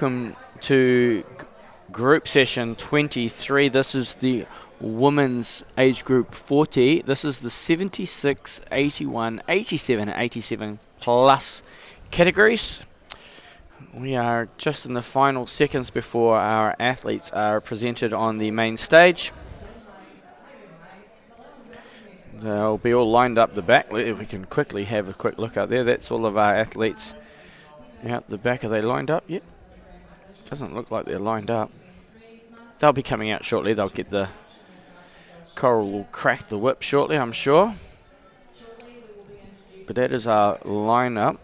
welcome to group session 23. This is the women's age group 40. This is the 76, 81, 87, 87 plus categories. We are just in the final seconds before our athletes are presented on the main stage. They'll be all lined up the back. We can quickly have a quick look out there. That's all of our athletes out the back. Are they lined up yet? Doesn't look like they're lined up. They'll be coming out shortly. They'll get the Coral will crack the whip shortly, I'm sure. But that is our lineup.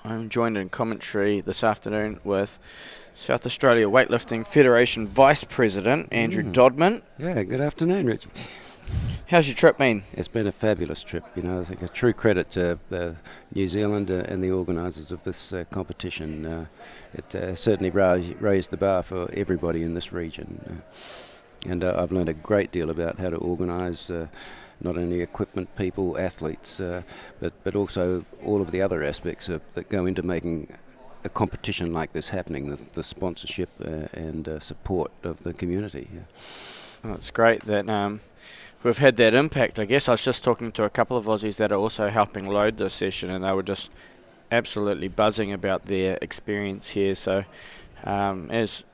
I'm joined in commentary this afternoon with South Australia Weightlifting Federation Vice President Andrew Dodman. Yeah, good afternoon, Rich. How's your trip been? It's been a fabulous trip. You know, I think a true credit to New Zealand and the organisers of this competition. It certainly raised the bar for everybody in this region. And I've learned a great deal about how to organise not only equipment, people, athletes, but also all of the other aspects that go into making a competition like this happening, the sponsorship and support of the community. Yeah. Well, it's great that we've had that impact, I guess. I was just talking to a couple of Aussies that are also helping load this session, and they were just absolutely buzzing about their experience here. So as,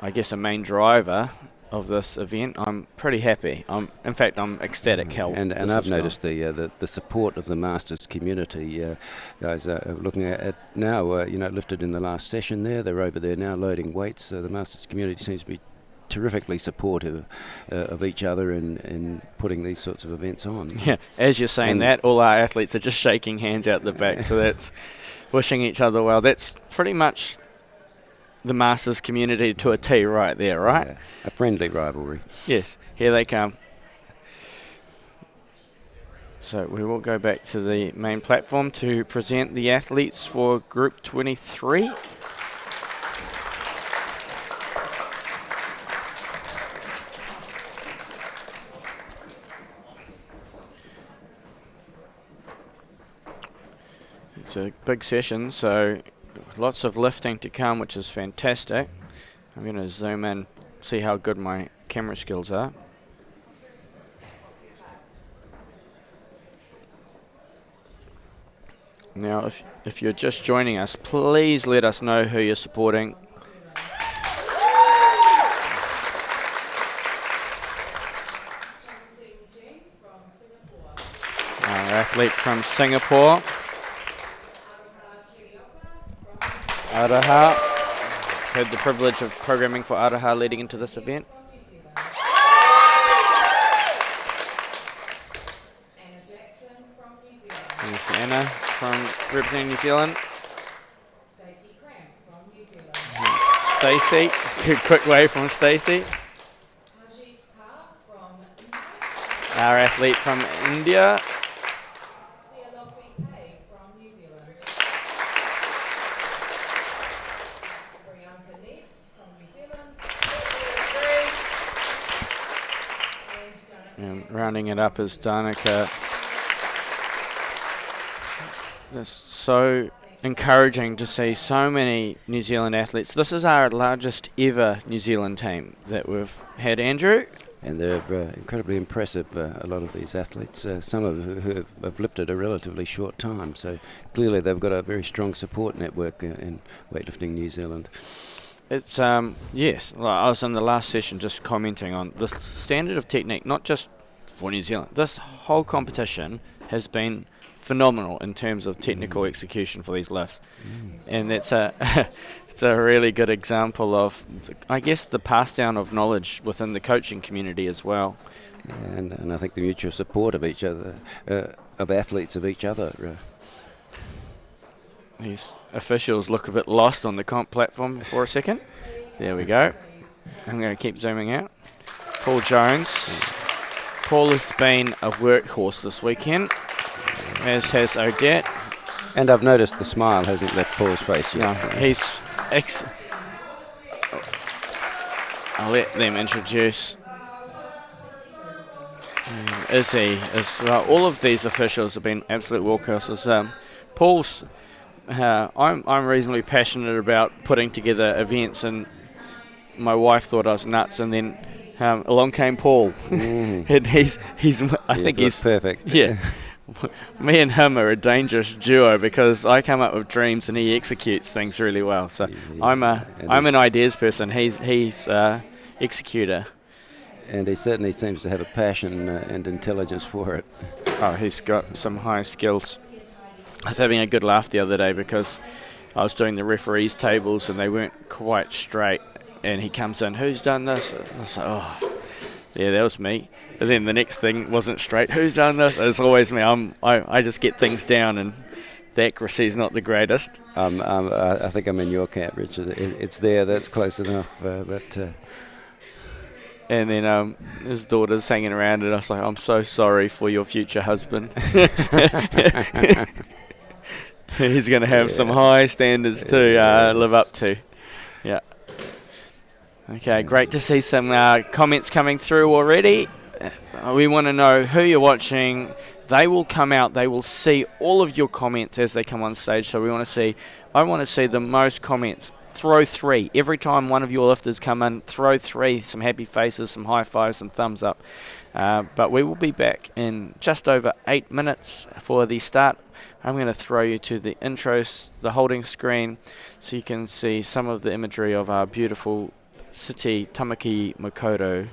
I guess, a main driver of this event, I'm pretty happy. In fact, I'm ecstatic how and I've noticed the support of the Masters community. Guys are looking at now, lifted in the last session there. They're over there now loading weights. The Masters community seems to be terrifically supportive of each other in putting these sorts of events on. Yeah, as you're saying that, all our athletes are just shaking hands out the back, so that's wishing each other well. That's pretty much the Masters community to a T right there, right? Yeah, a friendly rivalry. Yes, here they come. So we will go back to the main platform to present the athletes for Group 23. It's a big session, so lots of lifting to come, which is fantastic. I'm going to zoom in, see how good my camera skills are. Now, if you're just joining us, please let us know who you're supporting. Our athlete from Singapore, Araha. Had the privilege of programming for Araha leading into this event. There's Anna from representing New Zealand. Stacey, good quick wave from Stacey. Our athlete from India. And rounding it up is Danica. It's so encouraging to see so many New Zealand athletes. This is our largest ever New Zealand team that we've had, Andrew. And they're incredibly impressive, a lot of these athletes, some of who have lifted a relatively short time. So clearly they've got a very strong support network in Weightlifting New Zealand. It's, yes, I was in the last session just commenting on the standard of technique, not just for New Zealand. This whole competition has been phenomenal in terms of technical execution for these lifts. And that's it's a really good example of, I guess, the pass down of knowledge within the coaching community as well. And I think the mutual support of each other, of athletes of each other. These officials look a bit lost on the comp platform for a second. There we go. I'm going to keep zooming out. Paul Jones. Paul has been a workhorse this weekend, as has Odette. And I've noticed the smile hasn't left Paul's face yet. No, he's I'll let them introduce. Izzy as well. All of these officials have been absolute workhorses. Paul's I'm reasonably passionate about putting together events, and my wife thought I was nuts, and then along came Paul, and he's I think he's perfect. Yeah, me and him are a dangerous duo because I come up with dreams and he executes things really well. So I'm an ideas person. He's executor. And he certainly seems to have a passion and intelligence for it. Oh, he's got some high skills. I was having a good laugh the other day because I was doing the referees tables and they weren't quite straight, and he comes in, who's done this? I was like, oh, yeah, that was me. And then the next thing wasn't straight, who's done this? It's always me. I just get things down, and the accuracy is not the greatest. I think I'm in your camp, Richard. It's there, that's close enough, but... And then his daughter's hanging around, and I was like, I'm so sorry for your future husband. He's going to have some high standards to live up to. Yeah. Okay, great to see some comments coming through already. We want to know who you're watching. They will come out. They will see all of your comments as they come on stage. So I want to see the most comments. Throw 3. Every time one of your lifters come in, throw 3. Some happy faces, some high fives, some thumbs up. But we will be back in just over 8 minutes for the start. I'm going to throw you to the intros, the holding screen, so you can see some of the imagery of our beautiful city, Tamaki Makaurau.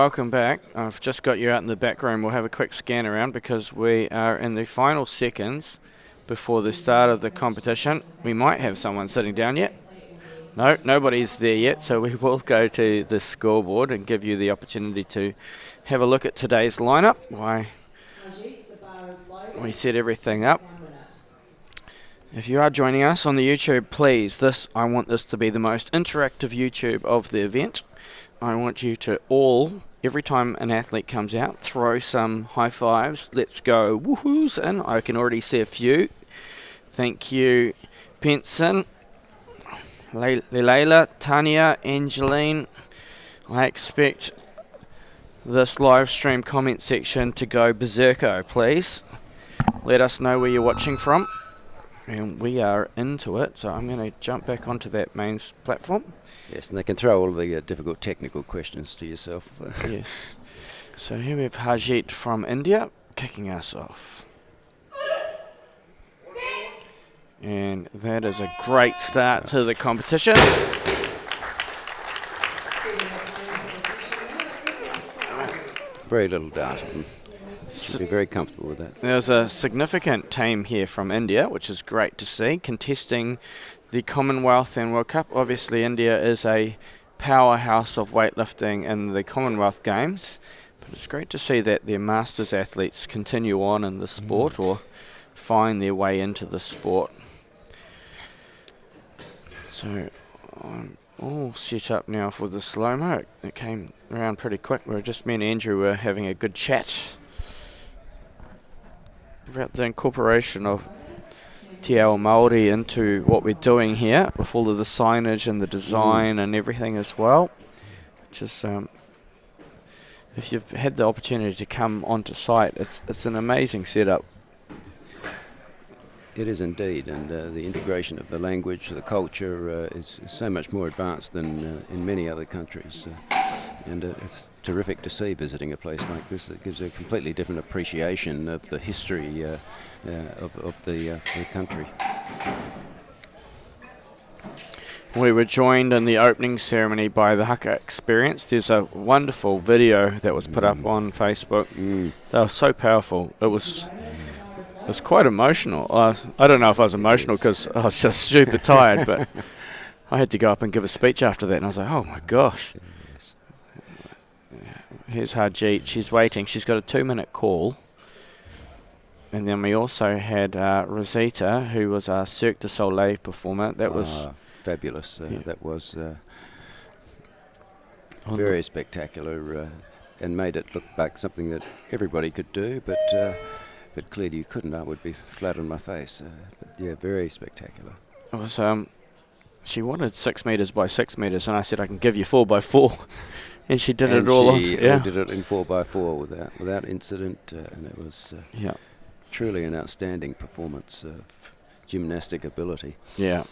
welcome back. I've just got you out in the back room. We'll have a quick scan around because we are in the final seconds before the start of the competition. We might have someone sitting down yet. No, nobody's there yet, so we will go to the scoreboard and give you the opportunity to have a look at today's lineup. Why we set everything up. If you are joining us on the YouTube, please, I want this to be the most interactive YouTube of the event. I want you to all, every time an athlete comes out, throw some high fives. Let's go woohoos in. I can already see a few. Thank you, Benson, Leila, Tanya, Angeline. I expect this live stream comment section to go berserko, please. Let us know where you're watching from. And we are into it, so I'm going to jump back onto that main platform. Yes, and they can throw all the difficult technical questions to yourself. Yes. So here we have Harjeet from India kicking us off. And that is a great start to the competition. Very little doubt. Should be very comfortable with that. There's a significant team here from India, which is great to see, contesting the Commonwealth and World Cup. Obviously, India is a powerhouse of weightlifting in the Commonwealth Games, but it's great to see that their Masters athletes continue on in the sport or find their way into the sport. So I'm all set up now for the slow-mo. It came around pretty quick. Me and Andrew were having a good chat about the incorporation of Te Ao Māori into what we're doing here, with all of the signage and the design and everything as well. Just if you've had the opportunity to come onto site, it's an amazing setup. It is indeed, and the integration of the language, the culture is so much more advanced than in many other countries. And it's terrific to see visiting a place like this. It gives a completely different appreciation of the history of the country. We were joined in the opening ceremony by the Haka Experience. There's a wonderful video that was put up on Facebook. They were so powerful. It was quite emotional. I don't know if I was emotional because I was just super tired, but I had to go up and give a speech after that, and I was like, oh my gosh. Here's Harjeet. She's waiting. She's got a 2-minute call. And then we also had Rosita, who was our Cirque du Soleil performer. That was fabulous. That was very spectacular and made it look like something that everybody could do, but clearly you couldn't. I would be flat on my face. But yeah, very spectacular. It was. She wanted 6 meters by 6 meters, and I said I can give you 4 by 4. And she did it all. She did it in 4x4 without incident, and it was truly an outstanding performance of gymnastic ability. Yeah.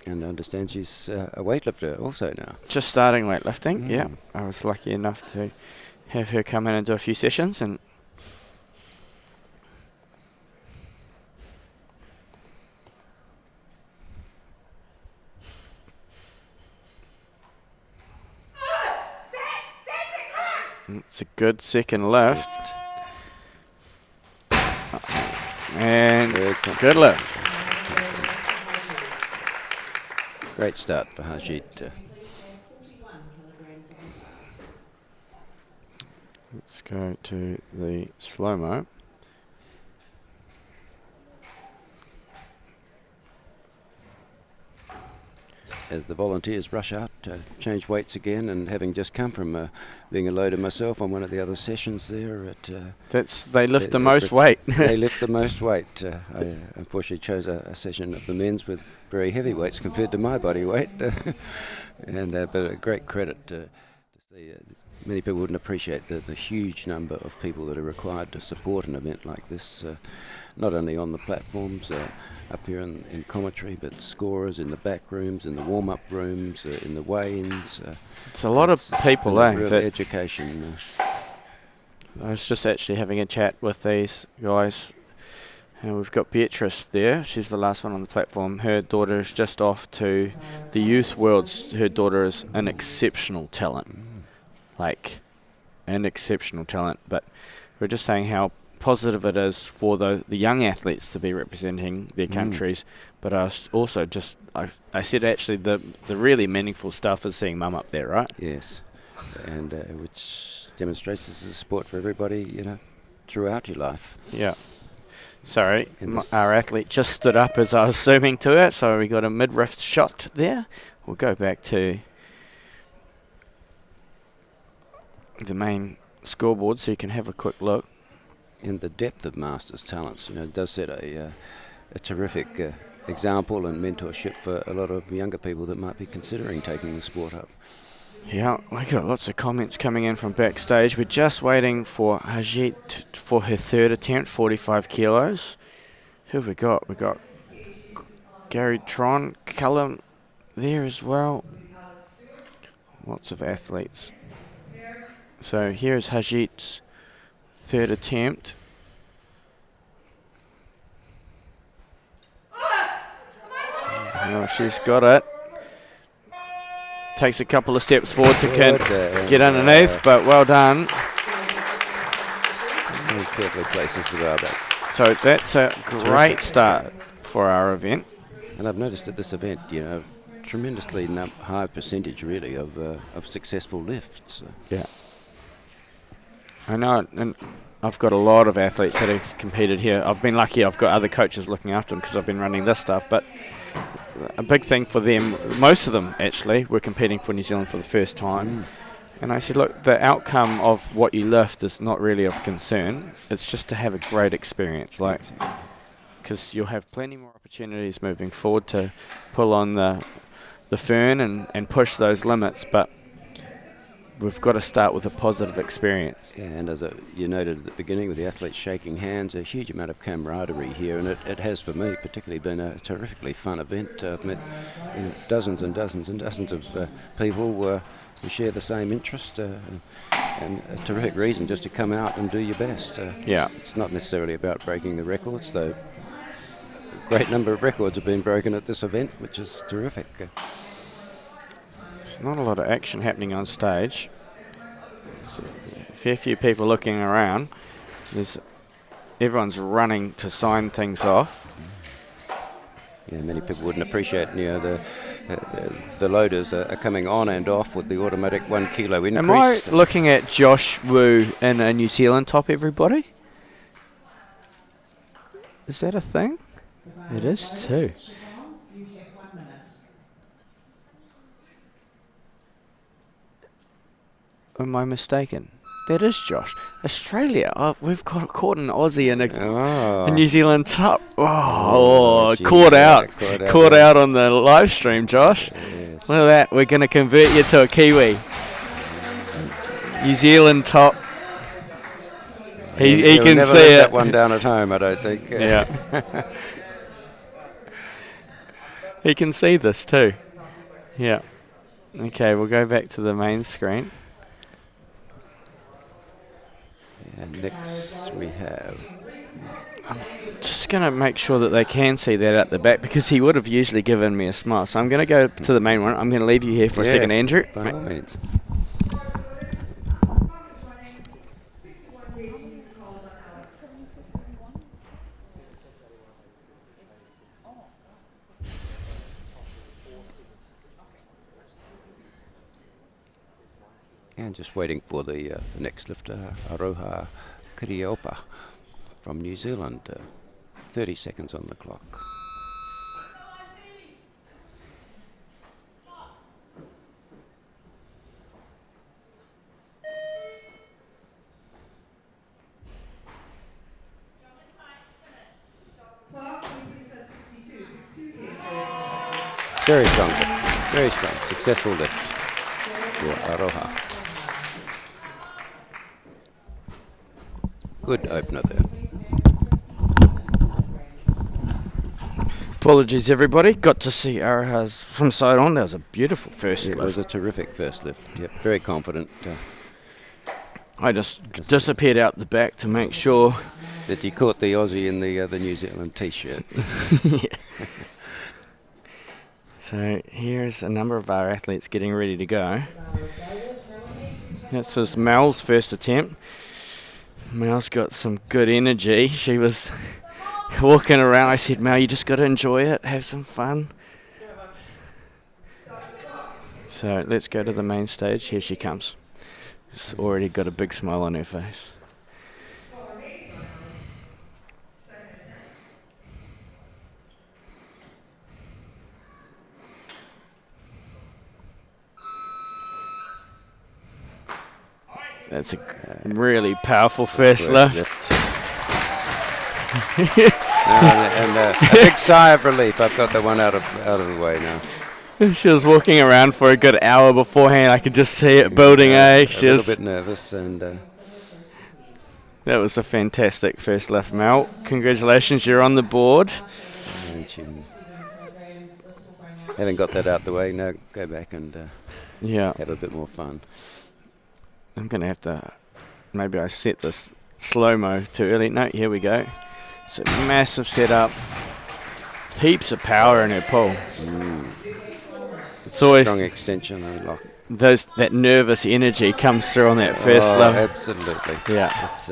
And I understand she's a weightlifter also now. Just starting weightlifting. Yeah. I was lucky enough to have her come in and do a few sessions, and it's a good second lift. And good lift. Great start for Harjeet. Let's go to the slow-mo. As the volunteers rush out to change weights again, and having just come from being a loader myself on one of the other sessions there, they lift the most weight. They lift the most weight. I unfortunately chose a session of the men's with very heavy weights compared to my body weight, but a great credit to see. Many people wouldn't appreciate the huge number of people that are required to support an event like this, not only on the platforms up here in commentary, but scorers in the back rooms, in the warm-up rooms, in the weigh-ins. It's a lot of people, real education. I was just actually having a chat with these guys, and we've got Beatrice there. She's the last one on the platform. Her daughter is just off to the Youth Worlds. Her daughter is an exceptional talent. like an exceptional talent. But we're just saying how positive it is for the young athletes to be representing their countries. But I said actually the really meaningful stuff is seeing Mum up there, right? Yes, and which demonstrates this is a sport for everybody, throughout your life. Yeah. Sorry, our athlete just stood up as I was zooming to it, so we got a midriff shot there. We'll go back to the main scoreboard so you can have a quick look. And the depth of Masters talents, does set a terrific example and mentorship for a lot of younger people that might be considering taking the sport up. Yeah, we got lots of comments coming in from backstage. We're just waiting for Hajit for her third attempt, 45 kilos. Who have we got? We got Gary Tron, Callum there as well. Lots of athletes. So here's Hajit's third attempt. Oh, she's got it. Takes a couple of steps forward to get underneath, but well done. Very carefully places the bar back. So that's a great start for our event. And I've noticed at this event, tremendously high percentage really of successful lifts. Yeah. I know, and I've got a lot of athletes that have competed here. I've been lucky I've got other coaches looking after them because I've been running this stuff, but a big thing for them, most of them actually, were competing for New Zealand for the first time. And I said, look, the outcome of what you lift is not really of concern. It's just to have a great experience, because you'll have plenty more opportunities moving forward to pull on the fern and push those limits, but we've got to start with a positive experience. Yeah, and as you noted at the beginning with the athletes shaking hands, a huge amount of camaraderie here, and it has for me particularly been a terrifically fun event. I've met dozens and dozens and dozens of people who share the same interest, and a terrific reason just to come out and do your best. Yeah. It's not necessarily about breaking the records, though a great number of records have been broken at this event, which is terrific. There's not a lot of action happening on stage. There's a fair few people looking around. Everyone's running to sign things off. Yeah, many people wouldn't appreciate, the loaders are coming on and off with the automatic 1 kilo increase. Am I looking at Josh Wu in a New Zealand top, everybody? Is that a thing? It is too. Am I mistaken? That is Josh. Australia. Oh, we've caught an Aussie in a New Zealand top. Caught out on the live stream, Josh. Yes. Look at that. We're going to convert you to a Kiwi. New Zealand top. He can never see let it. That one down at home, I don't think. Yeah. He can see this too. Yeah. Okay, we'll go back to the main screen. And next we have... I'm just going to make sure that they can see that at the back, because he would have usually given me a smile. So I'm going to go to the main one. I'm going to leave you here for a second, Andrew. By all means. And just waiting for the next lifter, Aroha Kiriopa from New Zealand. 30 seconds on the clock. Very strong lift. Very strong. Successful lift for Aroha. Good opener there. Apologies, everybody. Got to see Aroha's from side on. That was a beautiful first lift. It was a terrific first lift. Yep, very confident. I just disappeared out the back to make sure that you caught the Aussie in the New Zealand t-shirt. Yeah. So here's a number of our athletes getting ready to go. This is Mel's first attempt. Mel's got some good energy. She was walking around. I said, Mel, you just got to enjoy it, have some fun. So let's go to the main stage. Here she comes. She's already got a big smile on her face. That's a really powerful first lift. And a big sigh of relief. I've got the one out of the way now. She was walking around for a good hour beforehand. I could just see it building. A little bit nervous, and that was a fantastic first lift, Mel. Congratulations, you're on the board. And having got that out the way, now go back and have a bit more fun. I'm going to have to, maybe I set this slow-mo too early. No, here we go. It's a massive setup. Heaps of power in her pull. It's always strong extension and lock. That nervous energy comes through on that first lift. Absolutely. Yeah. It's,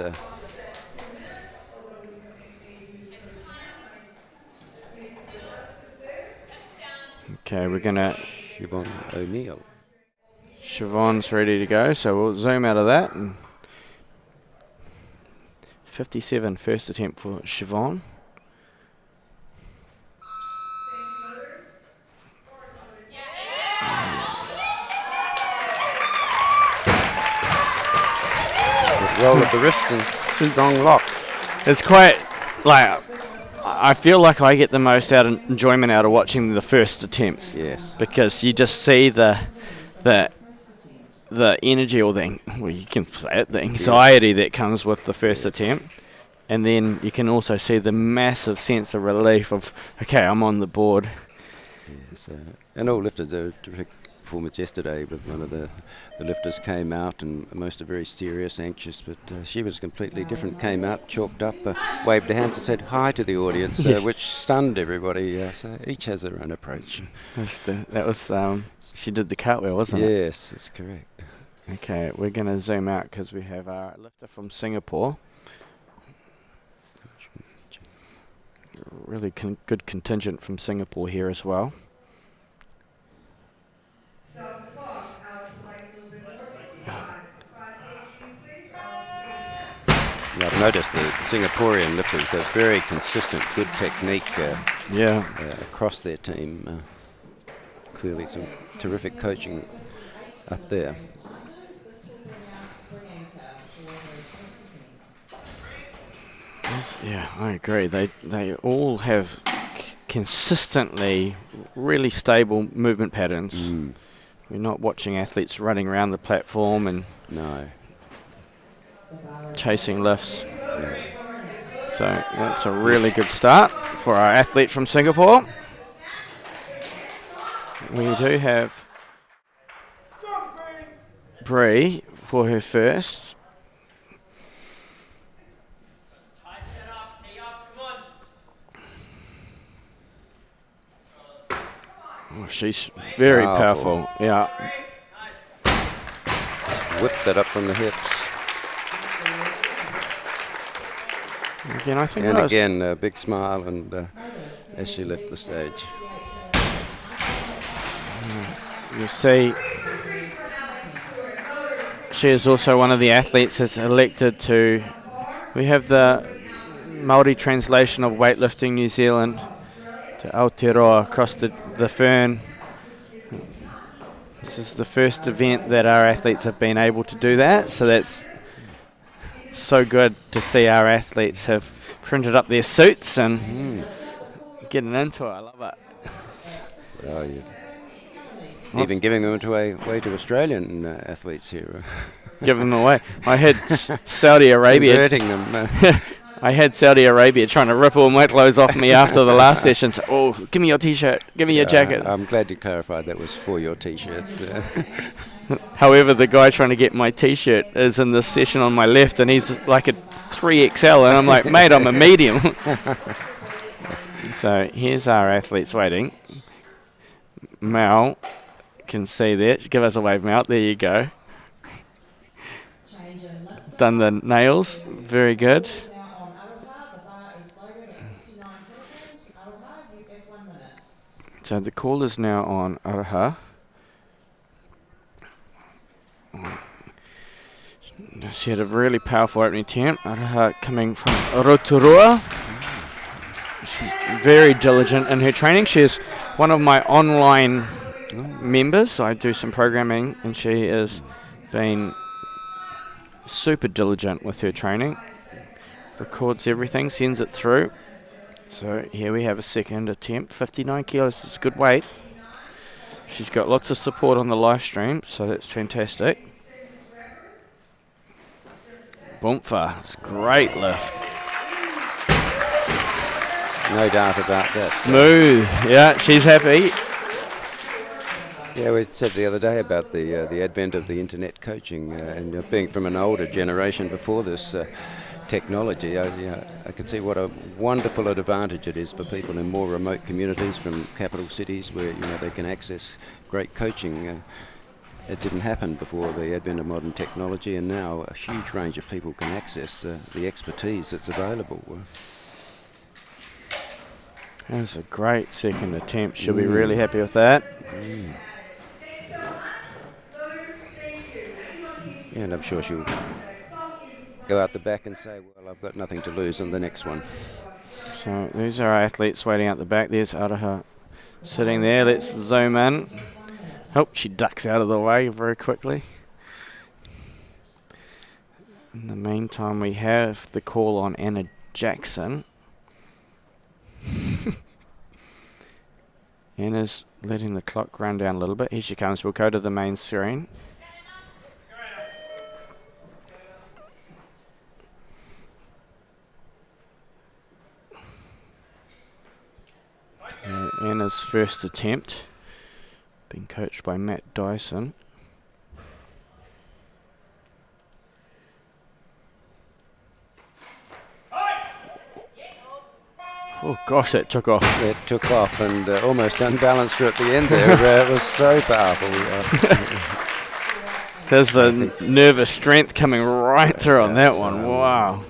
okay, we're going to... Siobhan O'Neill. Siobhan's ready to go, so we'll zoom out of that. And 57 first attempt for Siobhan. Roll of the wrist and strong lock. It's quite, like, I feel like I get the most enjoyment out of watching the first attempts. Yes. Because you just see the energy, or you can say it, the anxiety that comes with the first attempt, and then you can also see the massive sense of relief of, okay, I'm on the board. Yes, and all lifters are terrific performance yesterday. With one of the lifters came out, and most are very serious, anxious, but she was completely different. Came out, chalked up, waved her hands and said hi to the audience, yes. Which stunned everybody. So each has their own approach. That was she did the cartwheel, wasn't it? Yes, that's correct. Okay, we're going to zoom out because we have our lifter from Singapore. Really good contingent from Singapore here as well. Yeah, I've noticed the Singaporean lifters have very consistent, good technique across their team. Clearly some terrific coaching up there. Yeah, I agree. They all have consistently really stable movement patterns. We're not watching athletes running around the platform and chasing lifts. So that's a really good start for our athlete from Singapore. We do have Bree for her first. Oh, she's very powerful. Yeah. Whipped that up from the hips. Again, I think. And again, a big smile, and as she left the stage. You'll see she is also one of the athletes that's elected to. We have the Māori translation of Weightlifting New Zealand to Aotearoa across the fern. This is the first event that our athletes have been able to do that, so that's so good to see our athletes have printed up their suits and getting into it. I love it. Oh, yeah. Even giving them away to Australian athletes here. Give them away. I had Saudi Arabia. Converting them. I had Saudi Arabia trying to rip all my clothes off me after the last session. So, oh, give me your T-shirt. Give me your jacket. I'm glad you clarified that was for your T-shirt. However, the guy trying to get my T-shirt is in this session on my left, and he's like a 3XL, and I'm like, mate, I'm a medium. So here's our athletes waiting. Mal can see that. Give us a wave, Mal. There you go. done the nails. Very good. So the call is now on Araha. She had a really powerful opening attempt. Araha coming from Rotorua. She's very diligent in her training. She is one of my online members. I do some programming, and she has been super diligent with her training. Records everything, sends it through. So here we have a second attempt. 59 kilos is a good weight. She's got lots of support on the live stream, so that's fantastic. Boomfa, it's a great lift. No doubt about that. Smooth, yeah, she's happy. Yeah, we said the other day about the advent of the internet coaching and being from an older generation before this technology. I could see what a wonderful advantage it is for people in more remote communities from capital cities where they can access great coaching. It didn't happen before the advent of modern technology, and now a huge range of people can access the expertise that's available. That's a great second attempt. She'll be really happy with that. Yeah, and I'm sure she'll go out the back and say, well, I've got nothing to lose on the next one. So these are our athletes waiting out the back. There's Araha sitting there. Let's zoom in. Oh, she ducks out of the way very quickly. In the meantime, we have the call on Anna Jackson. Anna's letting the clock run down a little bit. Here she comes. We'll go to the main screen. Anna's first attempt, being coached by Matt Dyson. Oh gosh, that took off. It took off and almost unbalanced her at the end there. It was so powerful. There's the nervous strength coming right through on that one. Wow.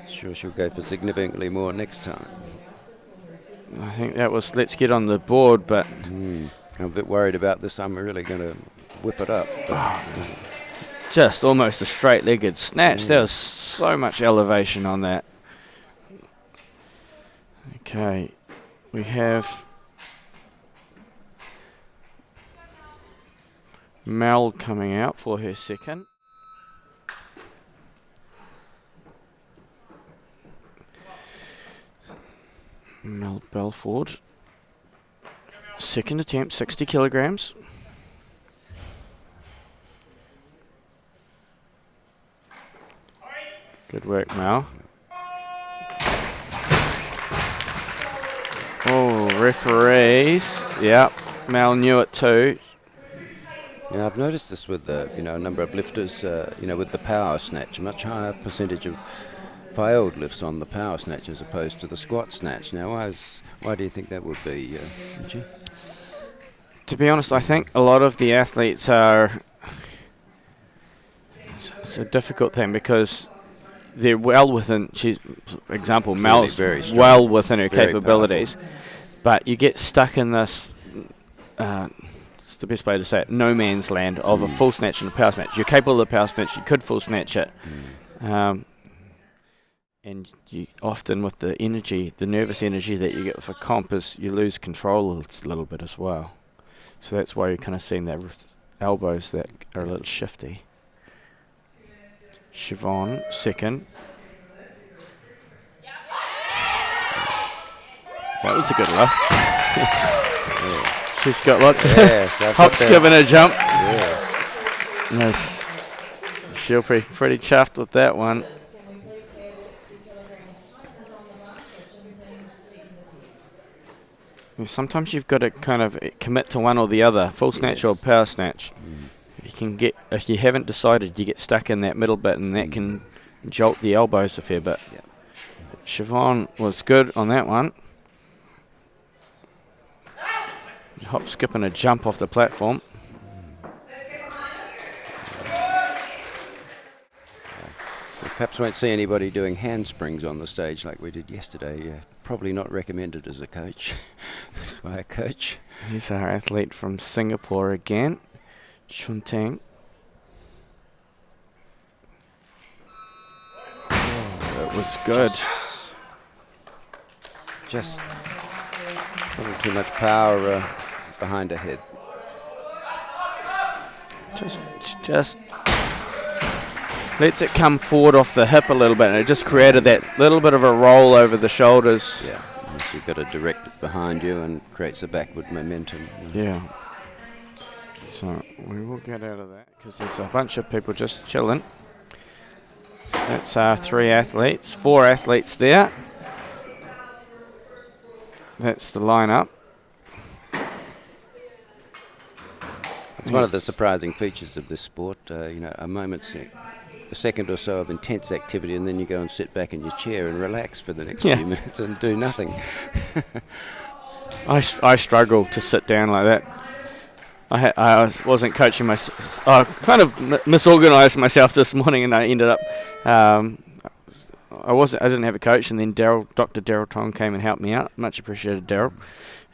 Sure she'll go for significantly more next time. I think that was let's get on the board, but I'm a bit worried about this. I'm really going to whip it up. Just almost a straight-legged snatch. There was so much elevation on that. Okay, we have Mel coming out for her second. Mel Belford. Second attempt, 60 kilograms. Good work, Mel. Oh, referees. Yep, Mel knew it too. Yeah, I've noticed this with a number of lifters. With the power snatch, a much higher percentage of failed lifts on the power snatch as opposed to the squat snatch. Now, why do you think that would be, Richie? To be honest, I think a lot of the athletes are. It's a difficult thing because they're well within. Example, Mel's well within her capabilities, but you get stuck in this. It's the best way to say it. No man's land of a full snatch and a power snatch. You're capable of the power snatch. You could full snatch it. And you often with the energy, the nervous energy that you get for comp is you lose control a little bit as well. So that's why you're kind of seeing that elbows that are a little shifty. Siobhan, second. That was a good lift. She's got lots of hop, skip and a jump. Yes. She'll be pretty chuffed with that one. Sometimes you've got to kind of commit to one or the other, full snatch or power snatch. If you haven't decided, you get stuck in that middle bit, and that can jolt the elbows a fair bit. Siobhan was good on that one. Hop, skip, and a jump off the platform. Perhaps won't see anybody doing handsprings on the stage like we did yesterday. Probably not recommended as a coach by a coach. Here's our athlete from Singapore again, Chun Tang. Oh, that was good. Just a little too much power behind her head. Just lets it come forward off the hip a little bit, and it just created that little bit of a roll over the shoulders. Yeah, so you've got to direct it behind you and creates a backward momentum. Yeah. So we will get out of that because there's a bunch of people just chilling. That's our 4 athletes there. That's the lineup. It's one of the surprising features of this sport. A second or so of intense activity, and then you go and sit back in your chair and relax for the next few minutes and do nothing. I struggle to sit down like that. I wasn't coaching myself. I kind of misorganised myself this morning, and I ended up. I didn't have a coach, and then Dr. Daryl Tong came and helped me out. Much appreciated, Daryl.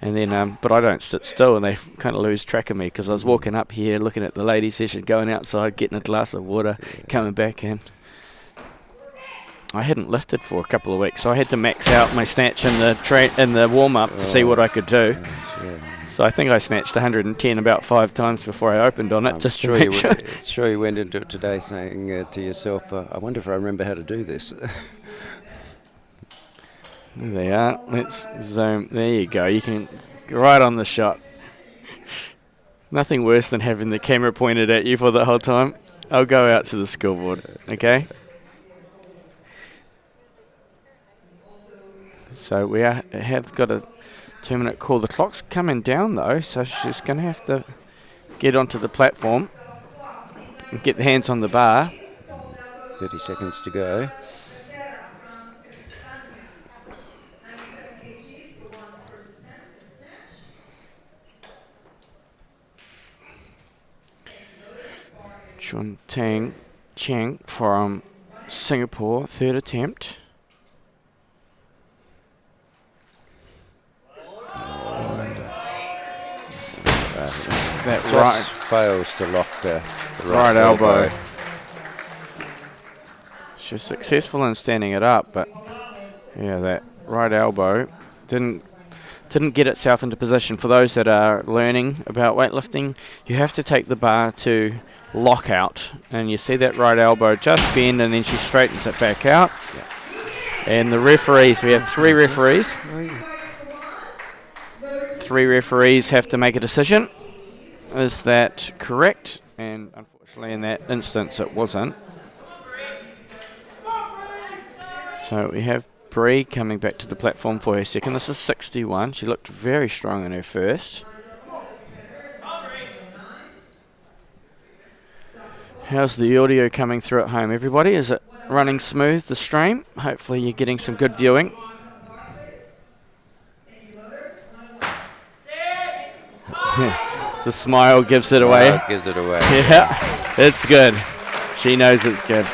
And then, but I don't sit still, and they kind of lose track of me because I was walking up here, looking at the ladies' session, going outside, getting a glass of water, coming back in. I hadn't lifted for a couple of weeks, so I had to max out my snatch in the warm-up to see what I could do. So I think I snatched 110 about 5 times before I opened on it. I'm just sure to make sure. Sure you went into it today saying to yourself, I wonder if I remember how to do this. There they are. Let's zoom. There you go. You can go right on the shot. Nothing worse than having the camera pointed at you for the whole time. I'll go out to the scoreboard, okay? So we have got a 2-minute call. The clock's coming down though, so she's going to have to get onto the platform and get the hands on the bar. 30 seconds to go. Chun Tang Cheng from Singapore, 3rd attempt. That right fails to lock the right elbow. She was successful in standing it up, but yeah, that right elbow didn't get itself into position. For those that are learning about weightlifting, you have to take the bar to lock out, and you see that right elbow just bend, and then she straightens it back out. Yeah. And the referees, we have 3 referees. 3 referees have to make a decision. Is that correct? And unfortunately in that instance it wasn't. So we have Bree coming back to the platform for her second. This is 61. She looked very strong in her first. How's the audio coming through at home, everybody? Is it running smooth, the stream? Hopefully you're getting some good viewing. The smile gives it away. Gives it away. Yeah, it's good. She knows it's good.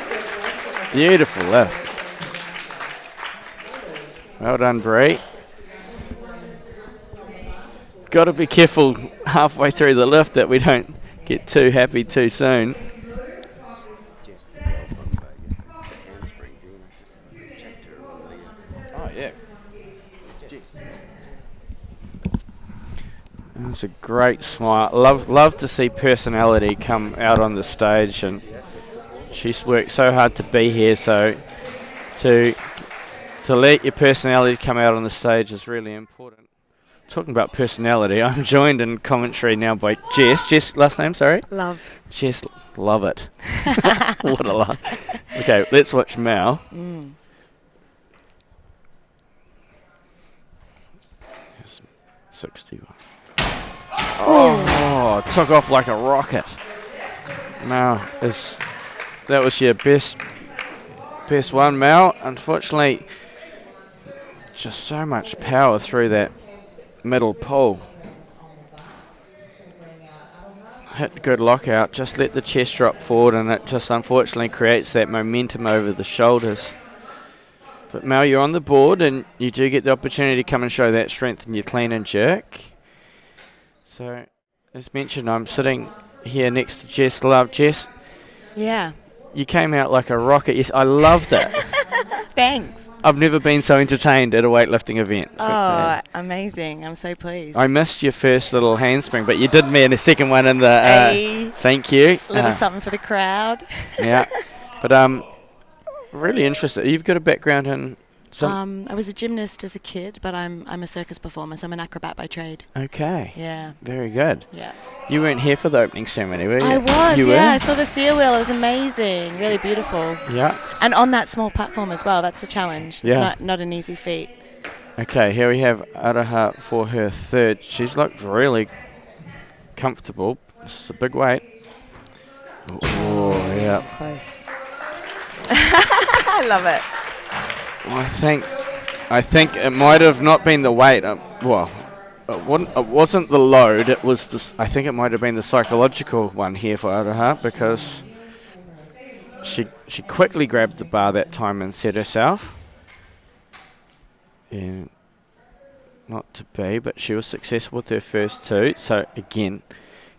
Beautiful lift. Well done, Bree. Got to be careful halfway through the lift that we don't get too happy too soon. Oh, yeah. It's a great smile. Love to see personality come out on the stage, and she's worked so hard to be here. So to let your personality come out on the stage is really important. Talking about personality, I'm joined in commentary now by Jess. Jess, last name, sorry? Love. Jess, love it. What a love. Okay, let's watch Mal. 61. Oh, took off like a rocket. Mal, that was your best one, Mal. Unfortunately, just so much power through that middle pole. hit good lockout, just let the chest drop forward, and it just unfortunately creates that momentum over the shoulders. But Mel, you're on the board, and you do get the opportunity to come and show that strength in your clean and jerk. So, as mentioned, I'm sitting here next to Jess Love. Jess, Yeah. you came out like a rocket. Yes, I loved it. Thanks. I've never been so entertained at a weightlifting event. Oh, amazing. I'm so pleased. I missed your first little handspring, but you did me in a second one in the... Hey. Thank you. A little something for the crowd. Yeah. But really interested. You've got a background in... I was a gymnast as a kid, but I'm a circus performer, so I'm an acrobat by trade. Okay. Yeah. Very good. Yeah. You weren't here for the opening ceremony, were you? I was, you yeah. Were? I saw the seal wheel. It was amazing. Really beautiful. Yeah. And on that small platform as well. That's a challenge. Yeah. It's not an easy feat. Okay, here we have Araha for her third. She's looked really comfortable. It's a big weight. Oh, yeah. Close. I love it. I think it might have not been the weight. It wasn't the load. It was the. I think it might have been the psychological one here for Araha, because she quickly grabbed the bar that time and set herself. And not to be, but she was successful with her first two. So again,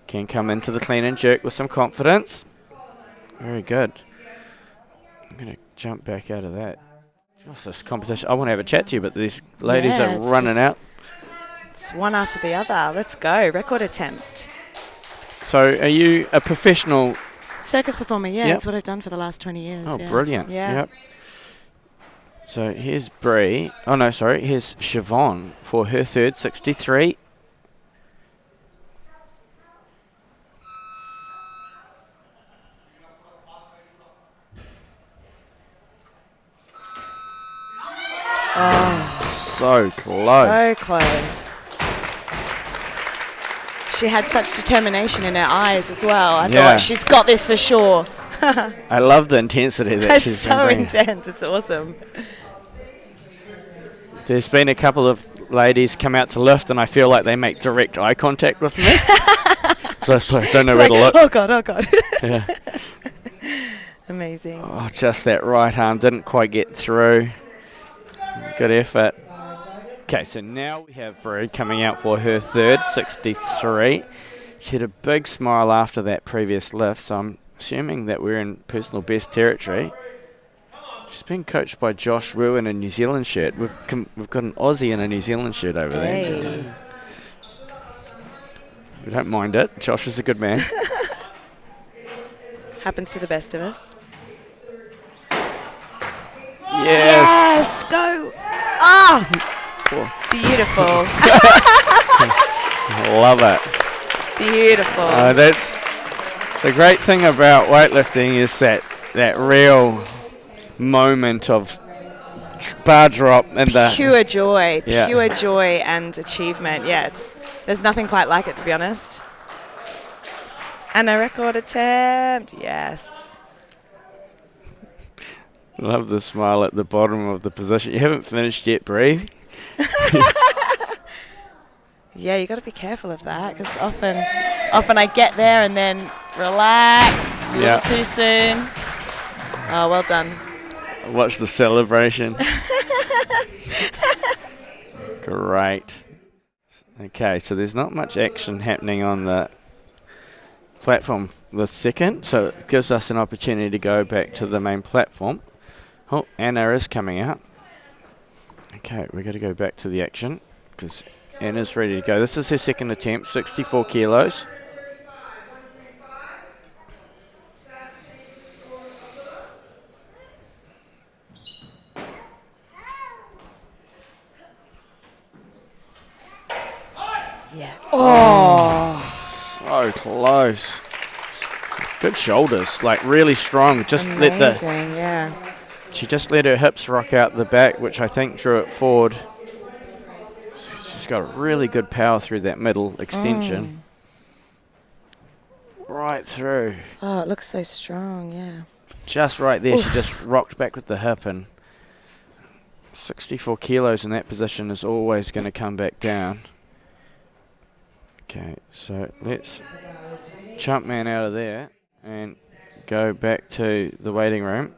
can come into the clean and jerk with some confidence. Very good. I'm gonna jump back out of that. Just this competition. I want to have a chat to you, but these ladies are running out. It's one after the other. Let's go. Record attempt. So are you a professional? Circus performer, yeah. Yep. That's what I've done for the last 20 years. Oh, yeah. brilliant. Yeah. Yep. So here's Bree. Oh, no, sorry. Here's Siobhan for her third, 63. Oh, so close. So close. She had such determination in her eyes as well. I thought, she's got this for sure. I love the intensity that That's she's so bringing. intense. It's awesome. There's been a couple of ladies come out to lift, and I feel like they make direct eye contact with me. so I don't know where to look. Oh, God, oh, God. Yeah. Amazing. Oh, just that right arm didn't quite get through. Good effort. Okay, so now we have Bree coming out for her third, 63. She had a big smile after that previous lift, so I'm assuming that we're in personal best territory. She's been coached by Josh Wu in a New Zealand shirt. We've got an Aussie in a New Zealand shirt over there. We don't mind it. Josh is a good man. Happens to the best of us. Yes. Go. Ah. Beautiful. Love it. Beautiful. That's the great thing about weightlifting, is that real moment of bar drop and the pure joy, yeah. Pure joy and achievement. Yeah, there's nothing quite like it, to be honest. And a record attempt. Yes. Love the smile at the bottom of the position. You haven't finished yet, Bree. Yeah, you got to be careful of that, because often I get there and then relax a little too soon. Oh, well done. Watch the celebration. Great. Okay, so there's not much action happening on the platform the second, so it gives us an opportunity to go back to the main platform. Oh, Anna is coming out. Okay, we've got to go back to the action, because Anna's ready to go. This is her second attempt, 64 kilos. Yeah. Oh. So close. Good shoulders, like really strong. Just amazing, yeah. She just let her hips rock out the back, which I think drew it forward. She's got really good power through that middle extension. Right through. Oh, it looks so strong, yeah. Just right there, she just rocked back with the hip, and 64 kilos in that position is always going to come back down. Okay, so let's jump man out of there and go back to the waiting room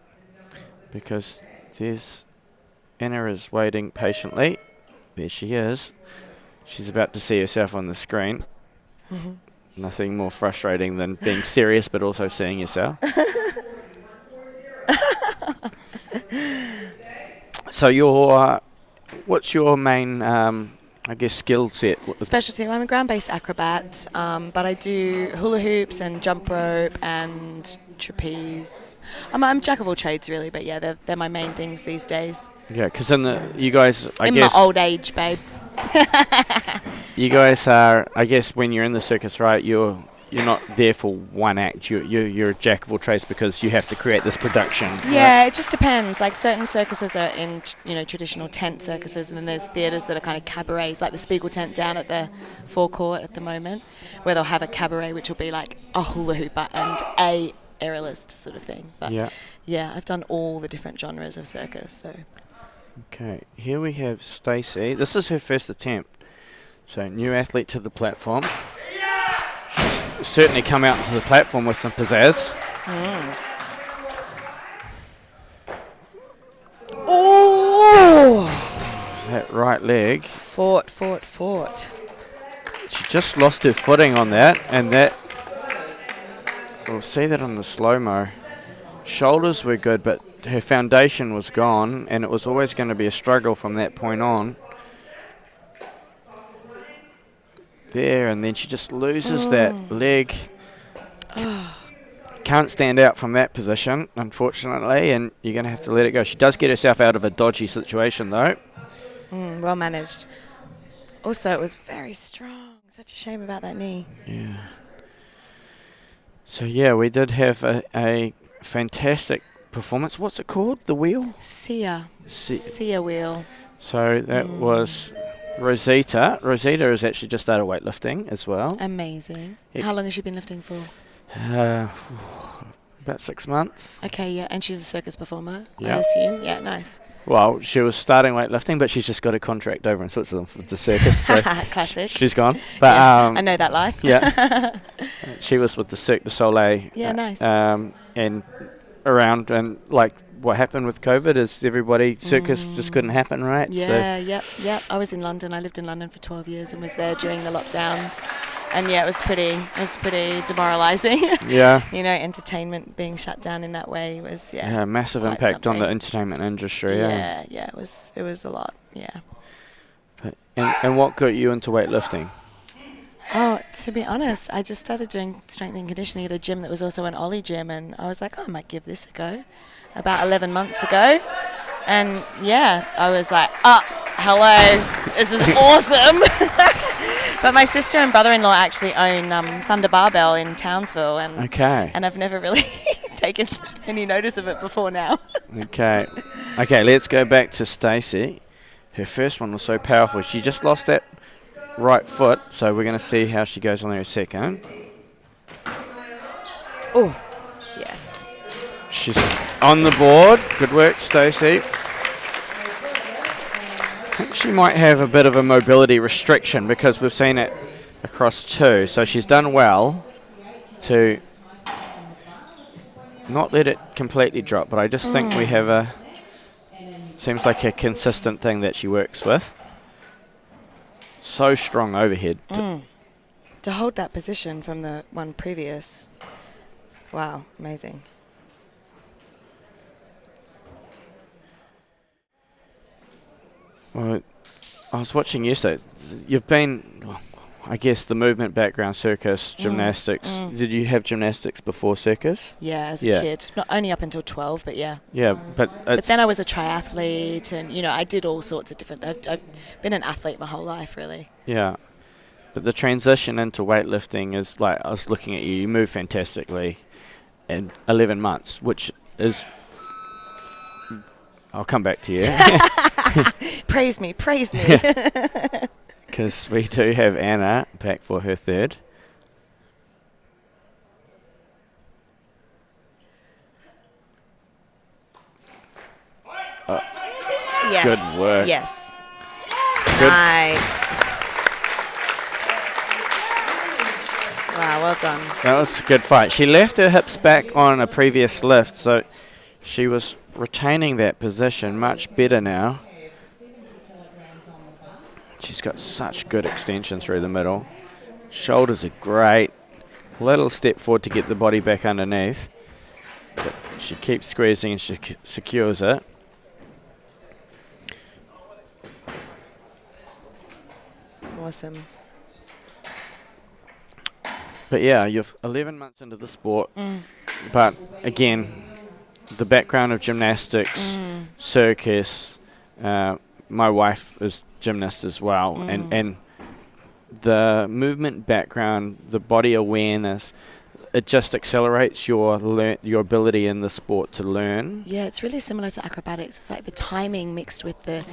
because there's Anna is waiting patiently. There she is. She's about to see herself on the screen. Nothing more frustrating than being serious but also seeing yourself. So what's your main, skill set? Specialty. Well, I'm a ground-based acrobat, but I do hula hoops and jump rope and trapeze. I'm jack of all trades, really, but yeah, they're my main things these days. Yeah, because you guys, I in guess... my old age, babe. You guys are, I guess, when you're in the circus, right, you're not there for one act. You're a jack of all trades because you have to create this production. Yeah, right? it just depends. Like certain circuses are in, traditional tent circuses, and then there's theatres that are kind of cabarets, like the Spiegel tent down at the forecourt at the moment, where they'll have a cabaret which will be like a hula hooper and a aerialist sort of thing. But yeah, I've done all the different genres of circus. So. Okay, here we have Stacey. This is her first attempt. So new athlete to the platform. She's certainly come out to the platform with some pizzazz. Oh! That right leg. Fought. She just lost her footing on that, and that... We'll see that on the slow-mo. Shoulders were good, but her foundation was gone, and it was always going to be a struggle from that point on. There, and then she just loses that leg. Can't stand out from that position, unfortunately, and you're going to have to let it go. She does get herself out of a dodgy situation, though. Well managed. Also, it was very strong. Such a shame about that knee. Yeah. So, yeah, we did have a fantastic performance. What's it called? The wheel? Sia wheel. So that was Rosita. Rosita has actually just started weightlifting as well. Amazing. How long has she been lifting for? About 6 months. Okay, yeah, and she's a circus performer, Yeah. I assume. Yeah, nice. Well, she was starting weightlifting, but she's just got a contract over in Switzerland for the circus. So Classic. she's gone. But I know that life. Yeah. She was with the Cirque du Soleil. Yeah, nice. And around, and like what happened with COVID is circus just couldn't happen, right? Yeah, yep. I was in London. I lived in London for 12 years and was there during the lockdowns. And yeah, it was pretty demoralising. Yeah. Entertainment being shut down in that way was massive impact on the entertainment industry. Yeah, it was a lot. Yeah. But, and what got you into weightlifting? Oh, to be honest, I just started doing strength and conditioning at a gym that was also an Ollie gym, and I was like, I might give this a go. About 11 months ago, and yeah, I was like, hello, this is awesome. But my sister and brother-in-law actually own Thunder Barbell in Townsville, and I've never really taken any notice of it before now. Okay, let's go back to Stacey. Her first one was so powerful. She just lost that right foot, so we're going to see how she goes on her second. Oh, yes. She's on the board. Good work, Stacey. I think she might have a bit of a mobility restriction because we've seen it across two. So she's done well to not let it completely drop, but I just think we have seems like a consistent thing that she works with. So strong overhead. To hold that position from the one previous. Wow, amazing. Well, I was watching yesterday. You've been, I guess, the movement background, circus, gymnastics. Did you have gymnastics before circus? Yeah, as a kid. Not only up until 12, but yeah. Yeah, but then I was a triathlete, and I did all sorts of different. I've been an athlete my whole life, really. Yeah, but the transition into weightlifting is like, I was looking at you. You move fantastically in 11 months, which is. I'll come back to you. Praise me. Because we do have Anna back for her third. Yes. Good work. Yes. Good. Nice. Wow, well done. That was a good fight. She left her hips back on a previous lift, so she was retaining that position much better now. She's got such good extension through the middle. Shoulders are great. Little step forward to get the body back underneath. But she keeps squeezing and she secures it. Awesome. But yeah, you're 11 months into the sport. But again, the background of gymnastics, circus, my wife is gymnast as well, and the movement background, the body awareness, it just accelerates your ability in the sport to learn. Yeah, it's really similar to acrobatics. It's like the timing mixed with the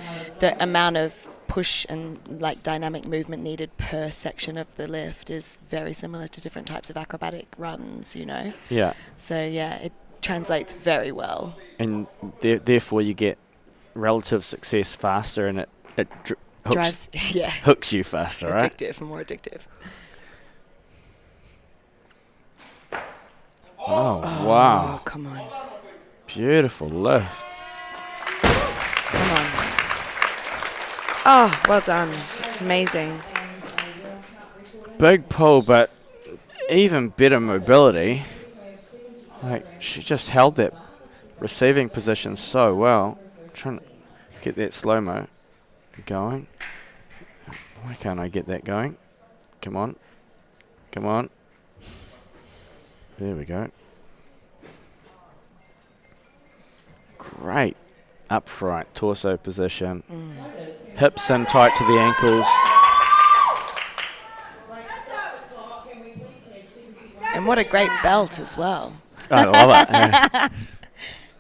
amount of push and like dynamic movement needed per section of the lift is very similar to different types of acrobatic runs, you know? Yeah. So yeah, it translates very well. And therefore you get relative success faster, and it Drives, yeah. hooks you faster, right? Addictive, more addictive. Oh, wow. Oh, come on. Beautiful lift. Come on. Oh, well done. Amazing. Big pull, but even better mobility. Like, she just held that receiving position so well. Trying to get that slow-mo going. Why can't I get that going? Come on. Come on. There we go. Great upright torso position. Hips in tight to the ankles. And what a great belt as well. I love it. Yeah.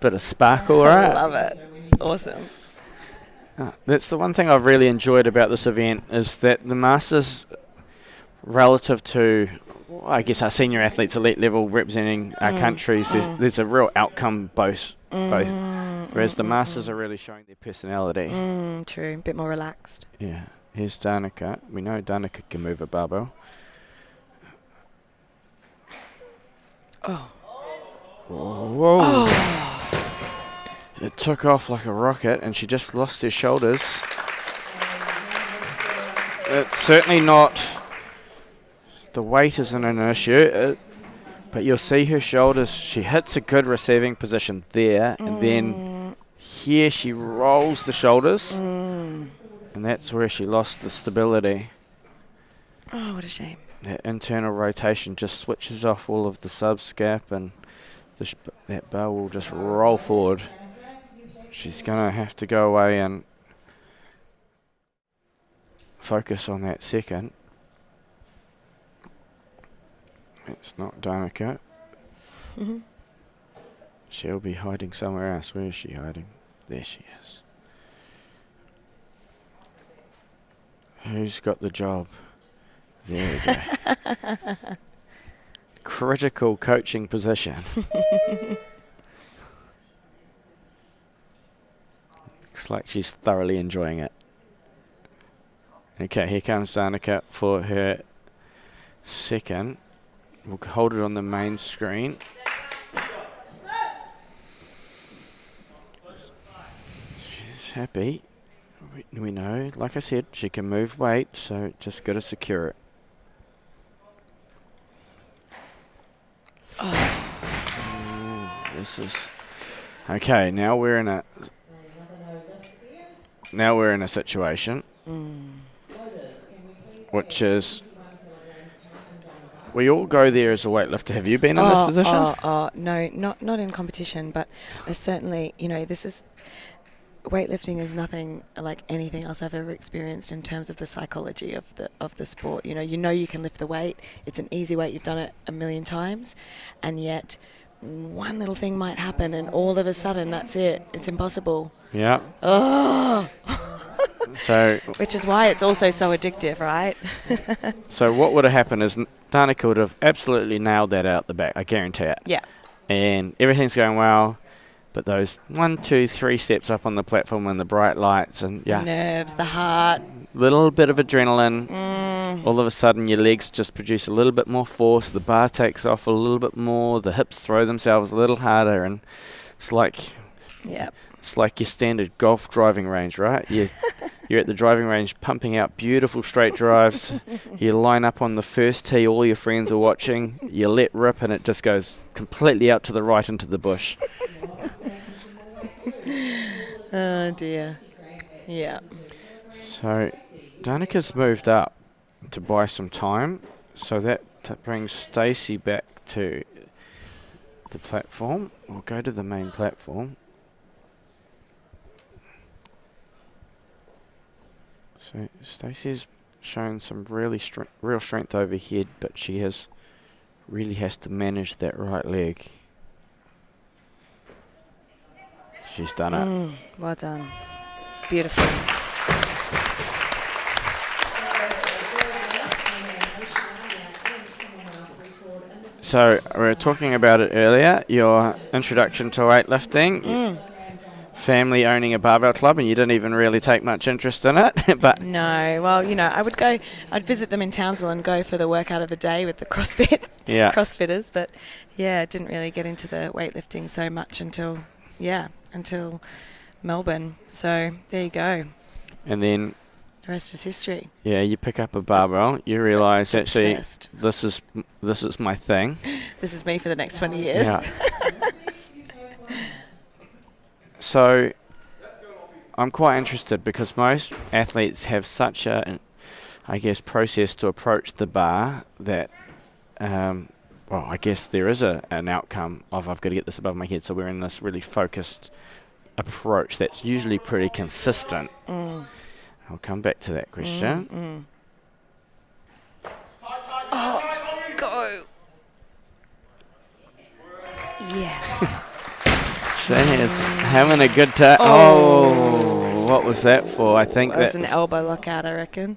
Bit of sparkle, right? I love it. It's awesome. That's the one thing I've really enjoyed about this event, is that the Masters, relative to, I guess, our senior athletes, elite level, representing our countries, there's a real outcome both. Whereas the Masters are really showing their personality. True. A bit more relaxed. Yeah. Here's Danica. We know Danica can move a barbell. Oh. Whoa. Oh. It took off like a rocket, and she just lost her shoulders. It's certainly not... The weight isn't an issue, but you'll see her shoulders. She hits a good receiving position there, and then here she rolls the shoulders, and that's where she lost the stability. Oh, what a shame. That internal rotation just switches off all of the subscap, and that bar will just roll forward. She's going to have to go away and focus on that second. It's not Danica. She'll be hiding somewhere else. Where is she hiding? There she is. Who's got the job? There we go. Critical coaching position. Looks like she's thoroughly enjoying it. Okay, here comes Danica for her second. We'll hold it on the main screen. She's happy. We know, like I said, she can move weight, so just got to secure it. This is okay. Now we're in a situation which is, we all go there as a weightlifter. Have you been in this position? No, not in competition, but I certainly, this is, weightlifting is nothing like anything else I've ever experienced in terms of the psychology of the sport. You know you can lift the weight. It's an easy weight. You've done it a million times, and yet one little thing might happen, and all of a sudden that's it. It's impossible. Yeah. Oh. So, which is why it's also so addictive, right? So what would have happened is Danica would have absolutely nailed that out the back. I guarantee it. Yeah. And everything's going well. But those 1, 2, 3 steps up on the platform and the bright lights and The nerves, the heart. little bit of adrenaline. All of a sudden your legs just produce a little bit more force, the bar takes off a little bit more, the hips throw themselves a little harder, and it's like your standard golf driving range, right? You're at the driving range pumping out beautiful straight drives. You line up on the first tee, all your friends are watching, you let rip and it just goes completely out to the right into the bush. Oh dear. Yeah. So Danica's moved up to buy some time, so that brings Stacey back to the platform. We'll go to the main platform. So Stacey's shown some real strength overhead, but she really has to manage that right leg. She's done it. Well done. Beautiful. So we were talking about it earlier, your introduction to weightlifting. Family owning a barbell club, and you didn't even really take much interest in it. But no, well, I'd visit them in Townsville and go for the workout of the day with the CrossFitters, but didn't really get into the weightlifting so much until Melbourne. So there you go. And then the rest is history. Yeah, you pick up a barbell, you realise actually Obsessed. this is my thing. This is me for the next 20 years. Yeah. So I'm quite interested because most athletes have such a, process to approach the bar that, I guess there is an outcome of I've got to get this above my head. So we're in this really focused approach that's usually pretty consistent. I'll come back to that question. Oh, go. Yes. She is having a good time. Oh, what was that for? I think that was an elbow lockout, I reckon.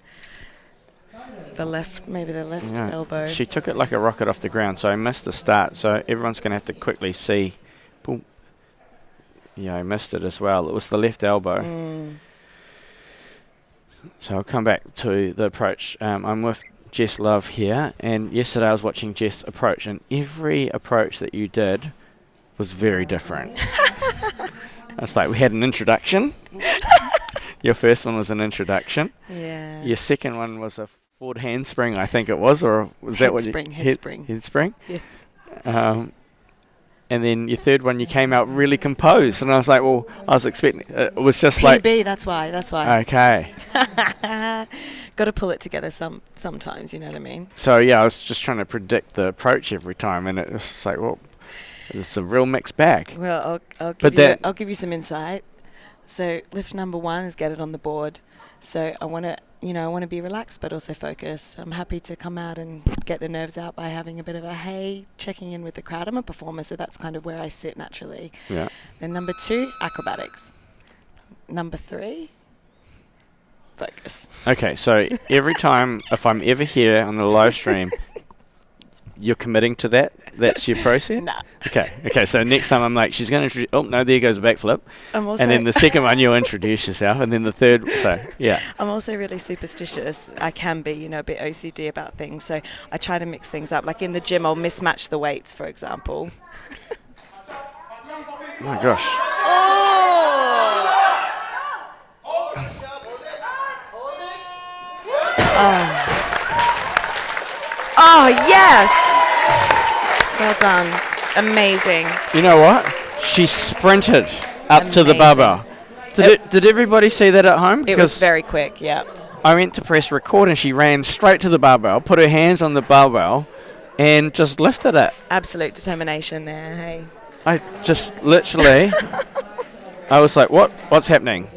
Maybe the left elbow. She took it like a rocket off the ground, so I missed the start. So everyone's going to have to quickly see. Boom. Yeah, I missed it as well. It was the left elbow. So I'll come back to the approach. I'm with Jess Love here, and yesterday I was watching Jess approach, and every approach that you did was very different. It's like we had an introduction. Your first one was an introduction. Yeah. Your second one was a forward handspring, I think it was, or was that what you... Headspring. Yeah. And then your third one, you came out really composed, and I was like, well, I was expecting... it was just like... PB, that's why. Okay. Got to pull it together sometimes, you know what I mean? So, yeah, I was just trying to predict the approach every time, and it was just like, well... It's a real mixed bag. Well, I'll give you some insight. So lift number 1 is get it on the board. So I want to be relaxed but also focused. I'm happy to come out and get the nerves out by having a bit of a checking in with the crowd. I'm a performer, so that's kind of where I sit naturally. Yeah. Then number 2, acrobatics. Number 3, focus. Okay, so every time, if I'm ever here on the live stream, you're committing to that? That's your process? Nah. Okay. So next time I'm like, she's going to introduce... Oh, no, there goes a backflip. And then the second one, you'll introduce yourself. And then the third... So, yeah. I'm also really superstitious. I can be, a bit OCD about things. So I try to mix things up. Like in the gym, I'll mismatch the weights, for example. Oh, my gosh. Oh, yes! Well done. Amazing. You know what? She sprinted up to the barbell. Did everybody see that at home? It was very quick, yeah. I went to press record and she ran straight to the barbell, put her hands on the barbell, and just lifted it. Absolute determination there, hey. I just literally... I was like, what's happening?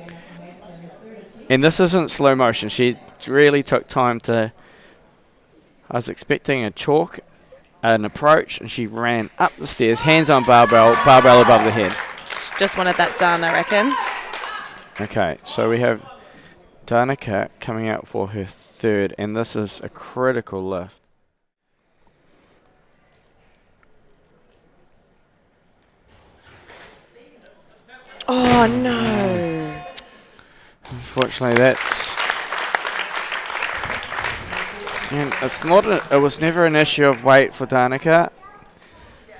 And this isn't slow motion. She really took time to... I was expecting a chalk, an approach, and she ran up the stairs, hands on barbell above the head. She just wanted that done, I reckon. Okay, so we have Danica coming out for her third, and this is a critical lift. Oh no. Unfortunately, and it was never an issue of weight for Danica.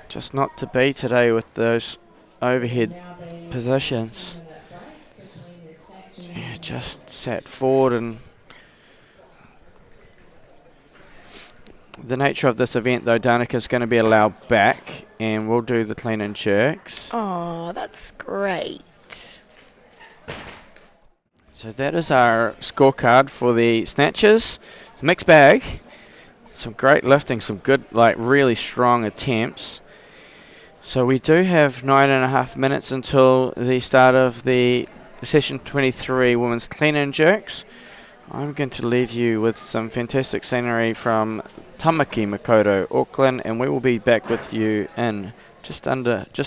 Just not to be today with those overhead positions. Yeah, just sat forward, and the nature of this event though, Danica's going to be allowed back and we'll do the clean and jerks. Oh, that's great. So that is our scorecard for the snatches. Mixed bag. Some great lifting, some good, like really strong attempts. So we do have 9.5 minutes until the start of the session 23 women's clean and jerks. I'm going to leave you with some fantastic scenery from Tamaki Makaurau, Auckland, and we will be back with you in just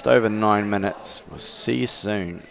over 9 minutes. We'll see you soon.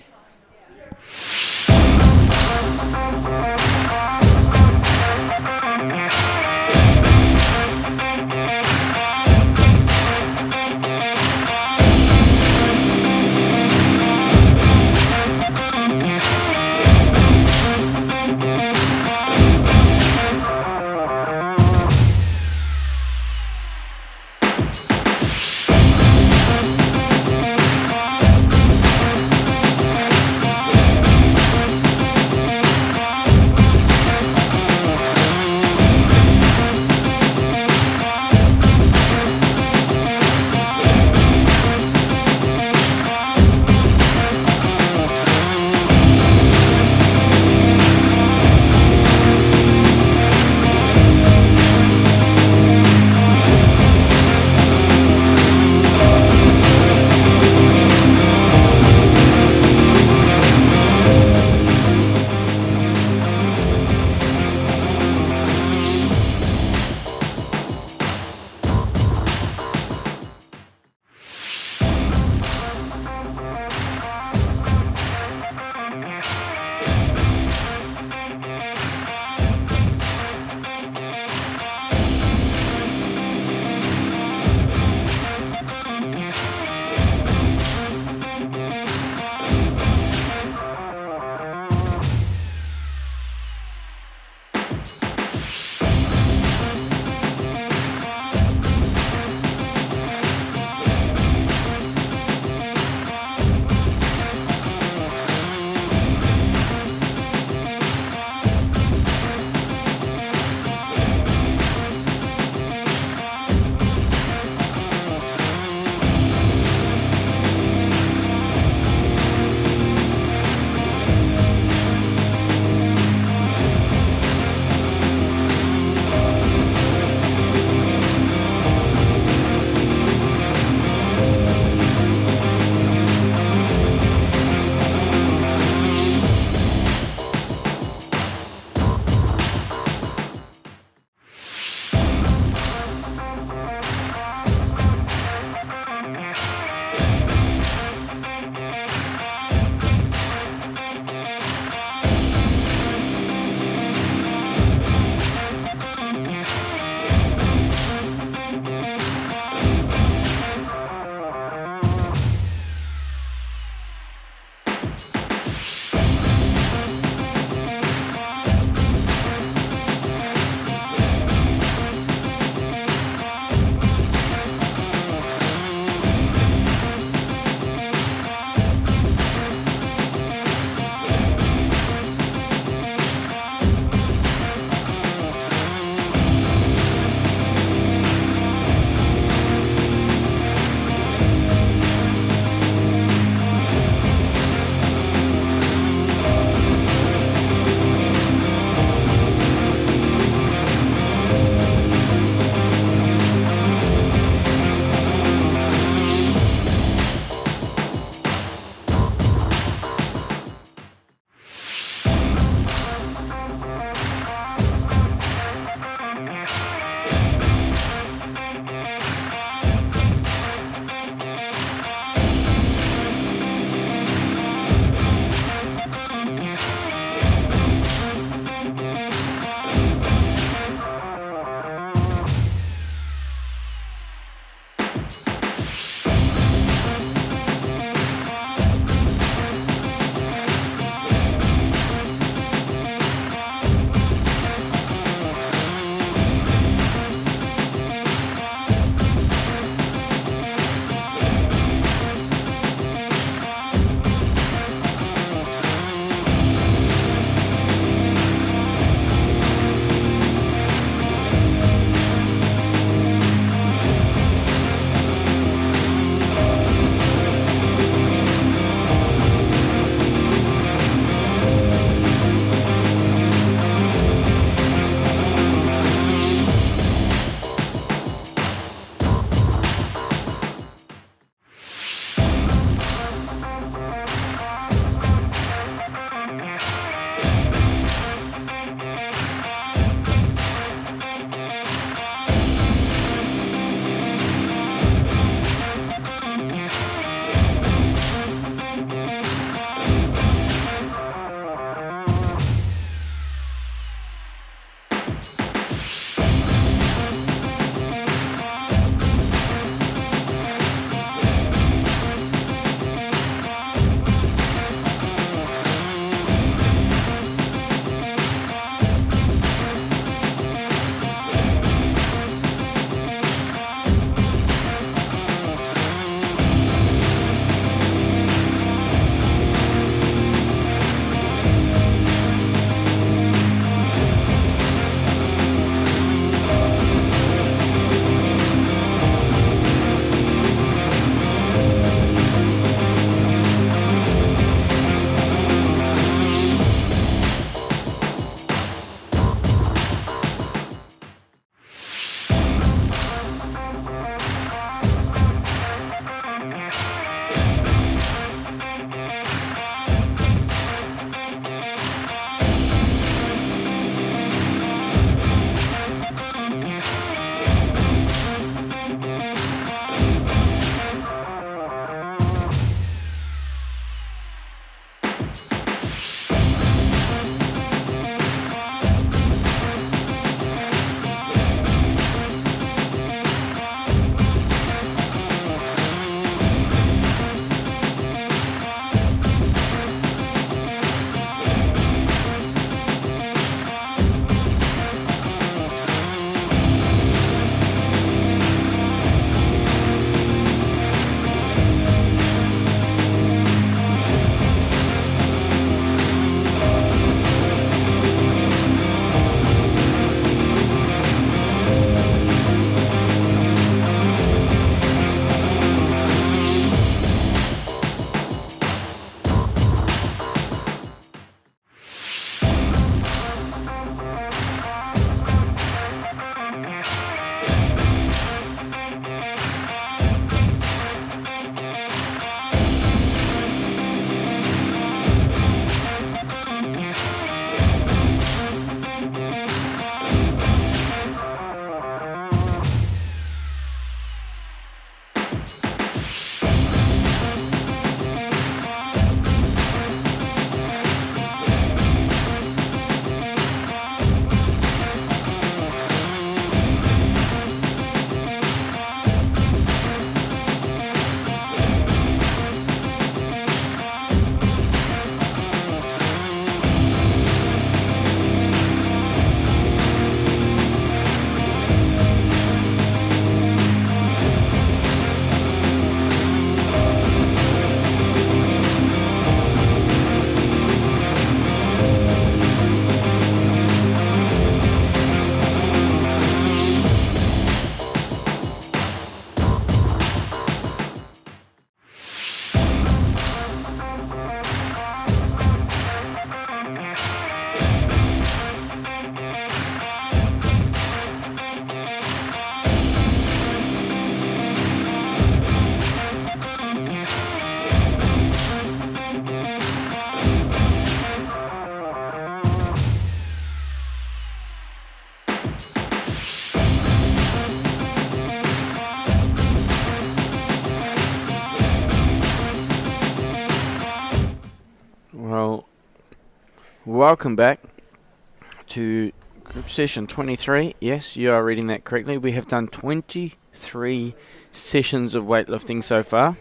Welcome back to group session 23. Yes, you are reading that correctly. We have done 23 sessions of weightlifting so far.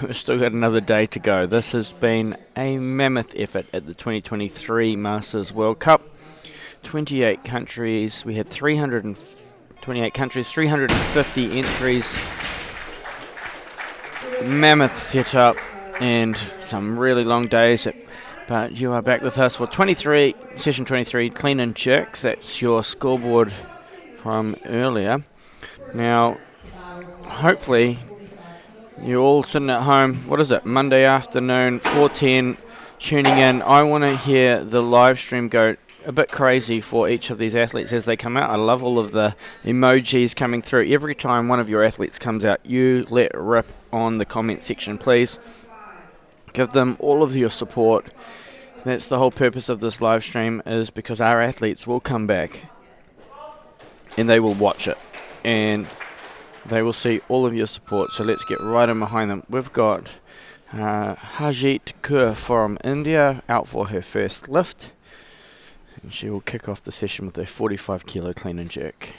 We've still got another day to go. This has been a mammoth effort at the 2023 Masters World Cup. 28 countries. We had 328 countries, 350 entries. Mammoth setup and some really long days. But you are back with us for session 23, clean and jerks. That's your scoreboard from earlier. Now, hopefully, you're all sitting at home. What is it? Monday afternoon, 4:10, tuning in. I want to hear the live stream go a bit crazy for each of these athletes as they come out. I love all of the emojis coming through. Every time one of your athletes comes out, you let rip on the comment section, please. Give them all of your support. That's the whole purpose of this live stream, is because our athletes will come back and they will watch it and they will see all of your support. So let's get right in behind them. We've got Harjeet Kaur from India out for her first lift, and she will kick off the session with a 45 kilo clean and jerk.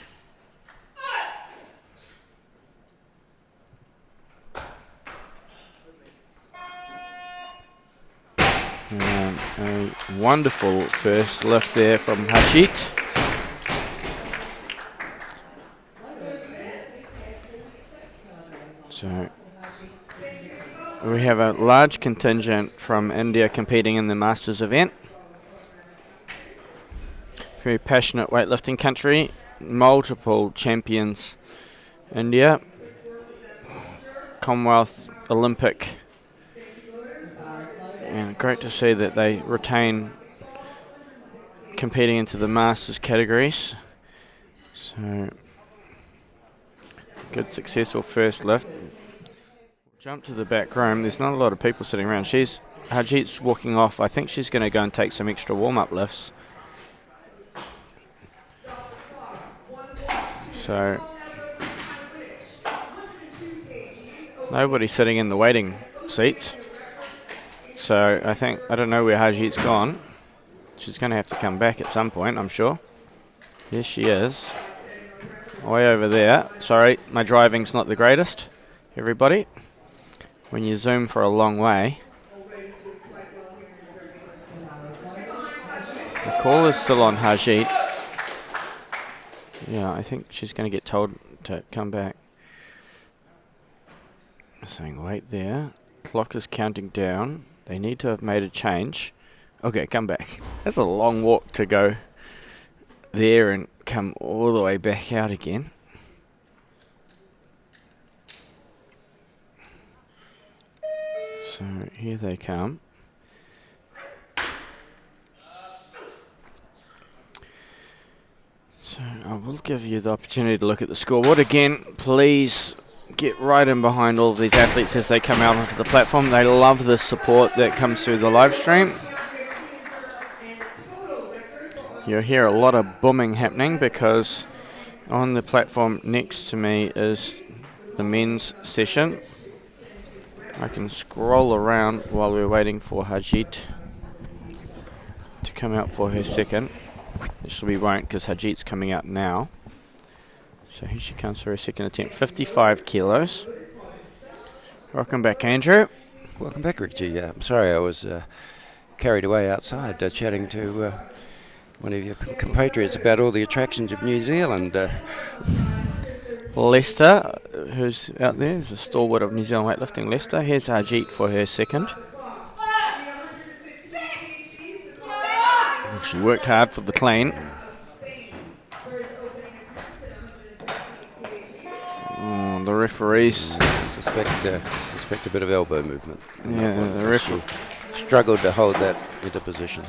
A wonderful first lift there from Harjeet. So we have a large contingent from India competing in the Masters event. Very passionate weightlifting country, multiple champions. India, Commonwealth, Olympic. And great to see that they retain competing into the Masters categories. So, good successful first lift. Jump to the back room. There's not a lot of people sitting around. Harjeet's walking off. I think she's going to go and take some extra warm-up lifts. So, nobody's sitting in the waiting seats. So I don't know where Harjeet's gone. She's going to have to come back at some point, I'm sure. Yes, she is. Way over there. Sorry, my driving's not the greatest, everybody. When you zoom for a long way. The call is still on Harjeet. Yeah, I think she's going to get told to come back. Saying wait there. Clock is counting down. They need to have made a change. Okay, come back. That's a long walk to go there and come all the way back out again. So here they come. So I will give you the opportunity to look at the scoreboard again. Please get right in behind all of these athletes as they come out onto the platform. They love the support that comes through the live stream. You'll hear a lot of booming happening because on the platform next to me is the men's session. I can scroll around while we're waiting for Harjeet to come out for her second. Actually we won't, because Harjeet's coming out now. So here she comes for her second attempt. 55 kilos. Welcome back, Andrew. Welcome back, Richie. I'm sorry I was carried away outside chatting to one of your compatriots about all the attractions of New Zealand. Lester, who's out there, is a stalwart of New Zealand weightlifting. Lester, here's Harjeet for her second. She worked hard for the clean. The referees suspect a bit of elbow movement. Yeah, the referee struggled to hold that into position.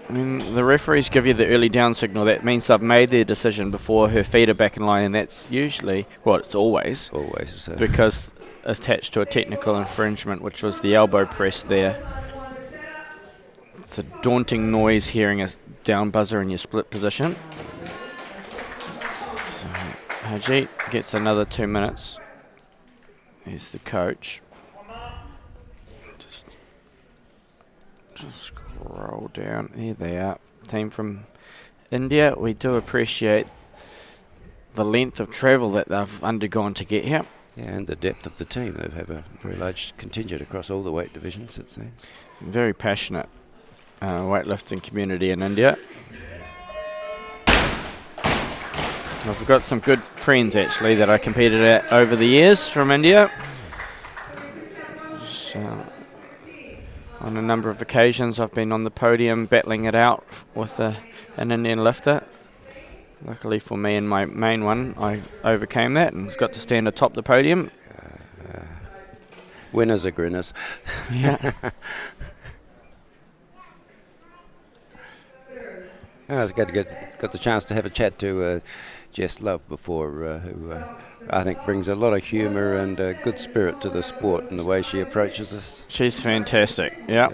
I mean, the referees give you the early down signal. That means they've made their decision before her feet are back in line, and that's usually, well, it's always because attached to a technical infringement, which was the elbow press there. It's a daunting noise hearing a down buzzer in your split position. So Harjeet gets another 2 minutes. Here's the coach. Just just scroll down. There they are. Team from India. We do appreciate the length of travel that they've undergone to get here. Yeah, and the depth of the team. They have a very large contingent across all the weight divisions, it seems. Very passionate weightlifting community in India. I've got some good friends actually that I competed at over the years from India. So, on a number of occasions I've been on the podium battling it out with an Indian lifter. Luckily for me in my main one I overcame that and got to stand atop the podium. Winners are grinners. Yeah. I was got the chance to have a chat to Jess Love before, who I think brings a lot of humour and good spirit to the sport and the way she approaches us. She's fantastic. Yeah.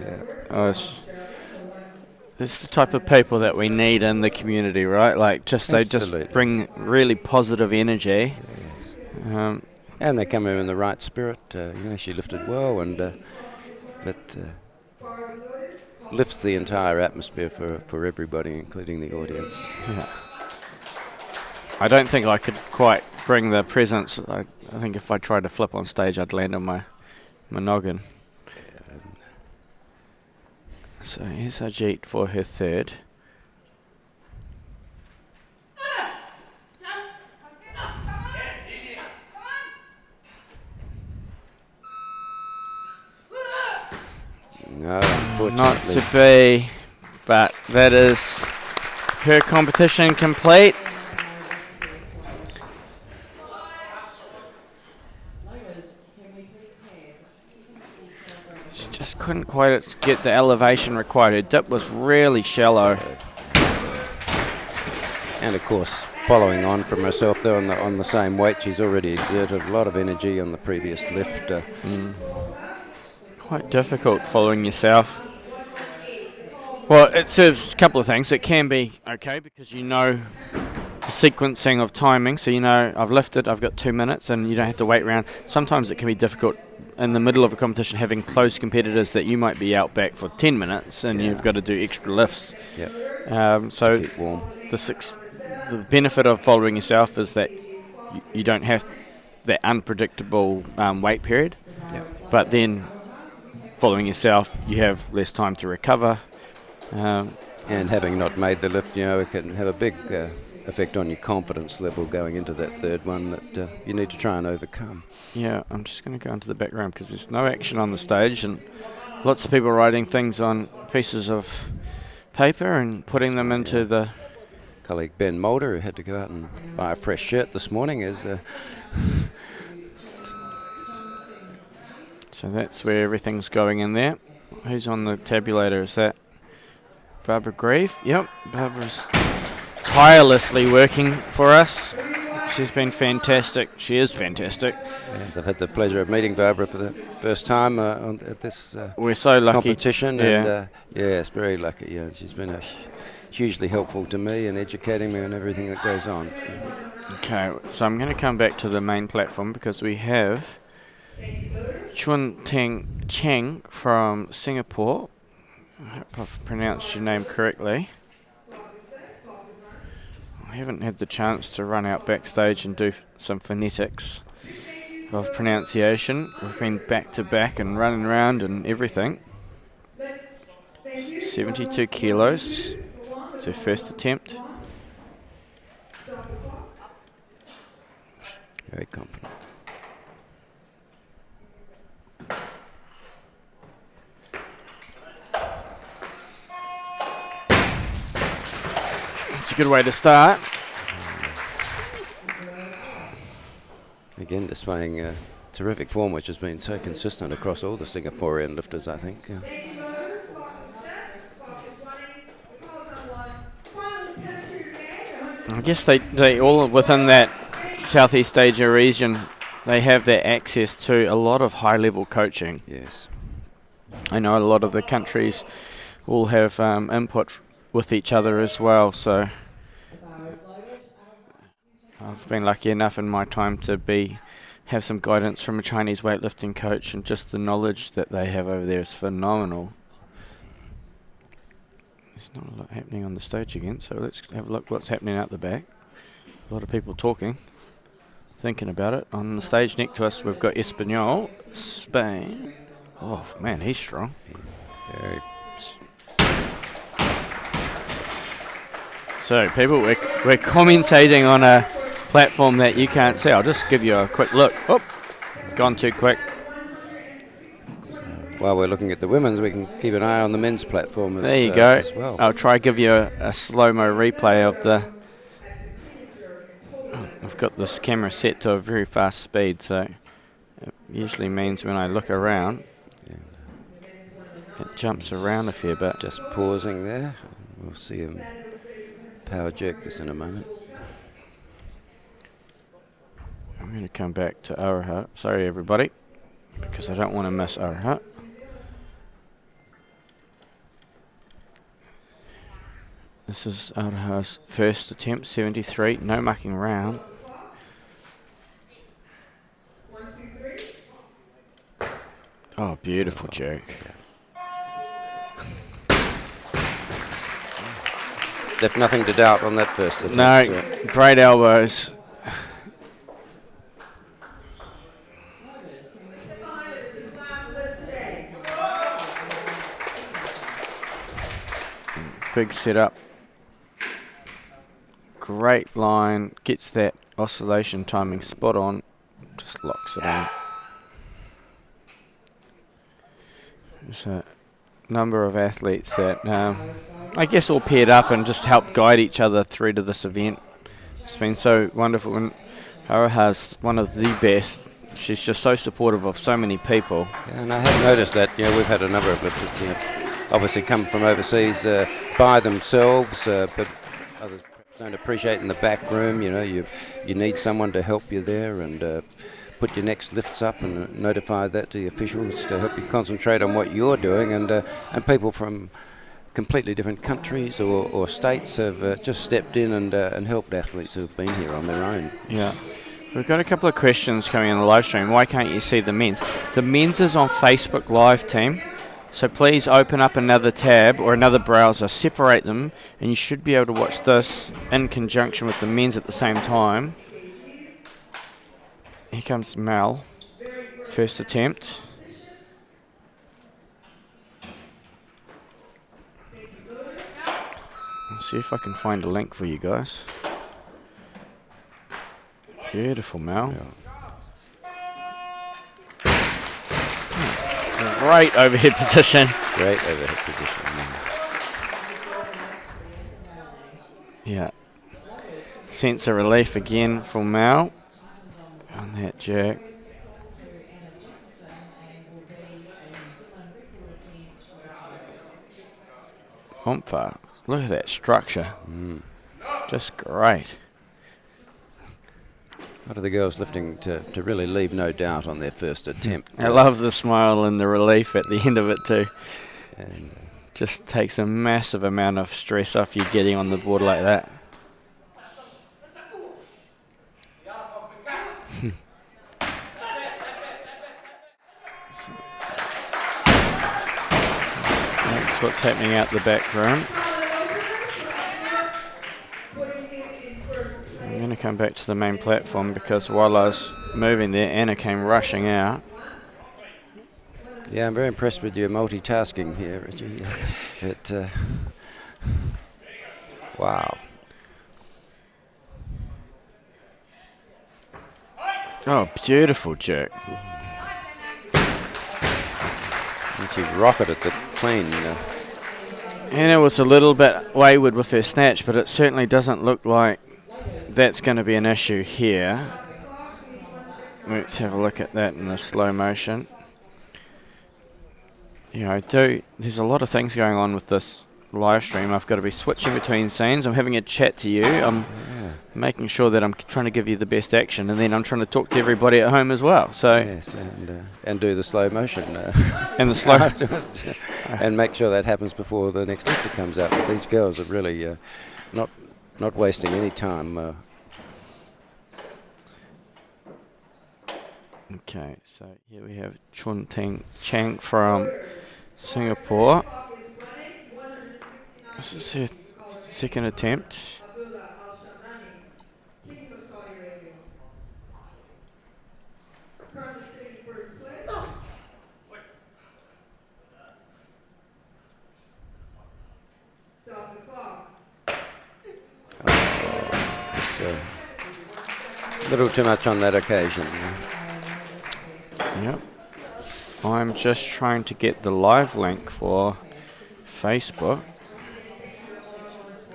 It's the type of people that we need in the community, right? Like they just bring really positive energy. Yes. And they come in the right spirit. She lifted well, and that lifts the entire atmosphere for everybody, including the audience. Yeah. I don't think I could quite bring the presence. I think if I tried to flip on stage, I'd land on my noggin. So here's Ajit for her third. No, unfortunately. Not to be, but that is her competition complete. She just couldn't quite get the elevation required. Her dip was really shallow. And of course, following on from herself there on the same weight, she's already exerted a lot of energy on the previous lift. Quite difficult following yourself. Well, it serves a couple of things. It can be okay because you know the sequencing of timing. So you know I've lifted, I've got 2 minutes, and you don't have to wait around. Sometimes it can be difficult in the middle of a competition having close competitors that you might be out back for 10 minutes and you've got to do extra lifts. Yep. So keep warm. The benefit of following yourself is that you don't have that unpredictable wait period. Yep. But then following yourself, you have less time to recover. And having not made the lift, it can have a big effect on your confidence level going into that third one that you need to try and overcome. Yeah, I'm just going to go into the background because there's no action on the stage and lots of people writing things on pieces of paper and putting them into the... Colleague Ben Mulder, who had to go out and buy a fresh shirt this morning, is... So that's where everything's going in there. Who's on the tabulator? Is that Barbara Grieve? Yep, Barbara's tirelessly working for us. She's been fantastic. She is fantastic. Yes, I've had the pleasure of meeting Barbara for the first time at this We're so lucky. Competition. Yeah. And yes, very lucky. Yeah, she's been hugely helpful to me and educating me on everything that goes on. Okay, so I'm going to come back to the main platform because we have Chun Teng Cheng from Singapore. I hope I've pronounced your name correctly. I haven't had the chance to run out backstage and do some phonetics of pronunciation. We've been back to back and running around and everything. 72 kilos. It's her first attempt. Very confident. It's a good way to start. Again, displaying terrific form, which has been so consistent across all the Singaporean lifters, I think. I guess they all within that Southeast Asia region, they have that access to a lot of high-level coaching. Yes. I know a lot of the countries will have input with each other as well, so I've been lucky enough in my time to have some guidance from a Chinese weightlifting coach, and just the knowledge that they have over there is phenomenal. There's not a lot happening on the stage again, so let's have a look what's happening out the back. A lot of people talking, thinking about it. On the stage next to us, we've got Espanol, Spain. Oh, man, he's strong. Very So, people, we're commentating on a platform that you can't see. I'll just give you a quick look. Oh, gone too quick. While we're looking at the women's, we can keep an eye on the men's platform There you go. as well. I'll try to give you a slow-mo replay of the... I've got this camera set to a very fast speed, so it usually means when I look around, it jumps around a fair bit. Just pausing there. We'll see him power jerk this in a moment. I'm going to come back to Araha. Sorry, everybody, because I don't want to miss Araha. This is Araha's first attempt, 73, no mucking around. Oh, beautiful jerk. Left nothing to doubt on that first attempt. No, great elbows. Big setup. Great line. Gets that oscillation timing spot on. Just locks it in. There's a number of athletes that I guess all paired up and just help guide each other through to this event. It's been so wonderful, and Araha's one of the best. She's just so supportive of so many people. Yeah, and I have noticed that we've had a number of lifters obviously come from overseas by themselves, but others perhaps don't appreciate in the back room. You need someone to help you there and put your next lifts up and notify that to the officials to help you concentrate on what you're doing, and people from completely different countries or states have just stepped in and helped athletes who have been here on their own. Yeah. We've got a couple of questions coming in the live stream. Why can't you see the men's? The men's is on Facebook Live, team. So please open up another tab or another browser, separate them, and you should be able to watch this in conjunction with the men's at the same time. Here comes Mel. First attempt. I'll see if I can find a link for you guys. Beautiful, Mel. Great overhead position. Great overhead position. Yeah. Sense of relief again for Mel on that jerk. Humpha. Look at that structure. Just great. What are the girls lifting to really leave no doubt on their first attempt? I love the smile and the relief at the end of it too. And Just takes a massive amount of stress off you getting on the board like that. That's what's happening out the back room. I'm going to come back to the main platform because while I was moving there, Anna came rushing out. yeah, I'm very impressed with your multitasking here, Richie. Wow. Oh, beautiful jerk. She rocketed the clean. Anna was a little bit wayward with her snatch, but it certainly doesn't look like that's going to be an issue here. Let's have a look at that in the slow motion. Yeah, there's a lot of things going on with this live stream. I've got to be switching between scenes. I'm having a chat to you. I'm making sure that I'm trying to give you the best action, and then I'm trying to talk to everybody at home as well. So Yes, and do the slow motion. and the slow afterwards, and make sure that happens before the next lifter comes out. But these girls are really not wasting any time. Okay, so here we have Chun Ting Chang from Singapore. This is her second attempt. Just a little too much on that occasion. Yep. I'm just trying to get the live link for Facebook.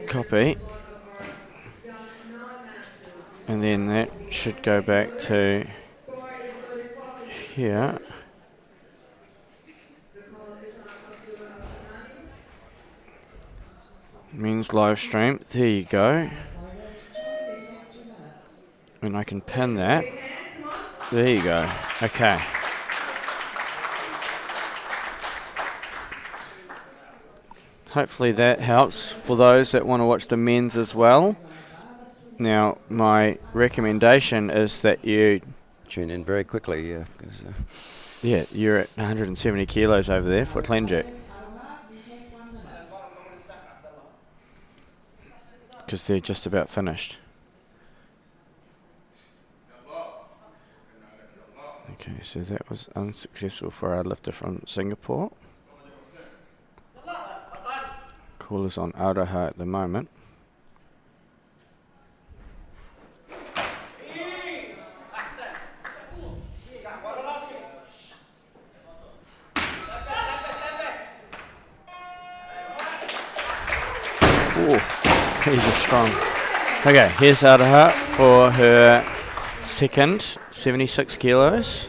Copy. And then that should go back to here. Men's live stream. There you go. And I can pin that. There you go. Okay. Hopefully that helps for those that want to watch the men's as well. Now, my recommendation is that you Tune in very quickly, yeah. yeah, you're at 170 kilos over there for a clean jerk. Because they're just about finished. Okay, so that was unsuccessful for our lifter from Singapore. Caller's on Aroha at the moment. These are strong. Okay, here's Aroha for her second, 76 kilos.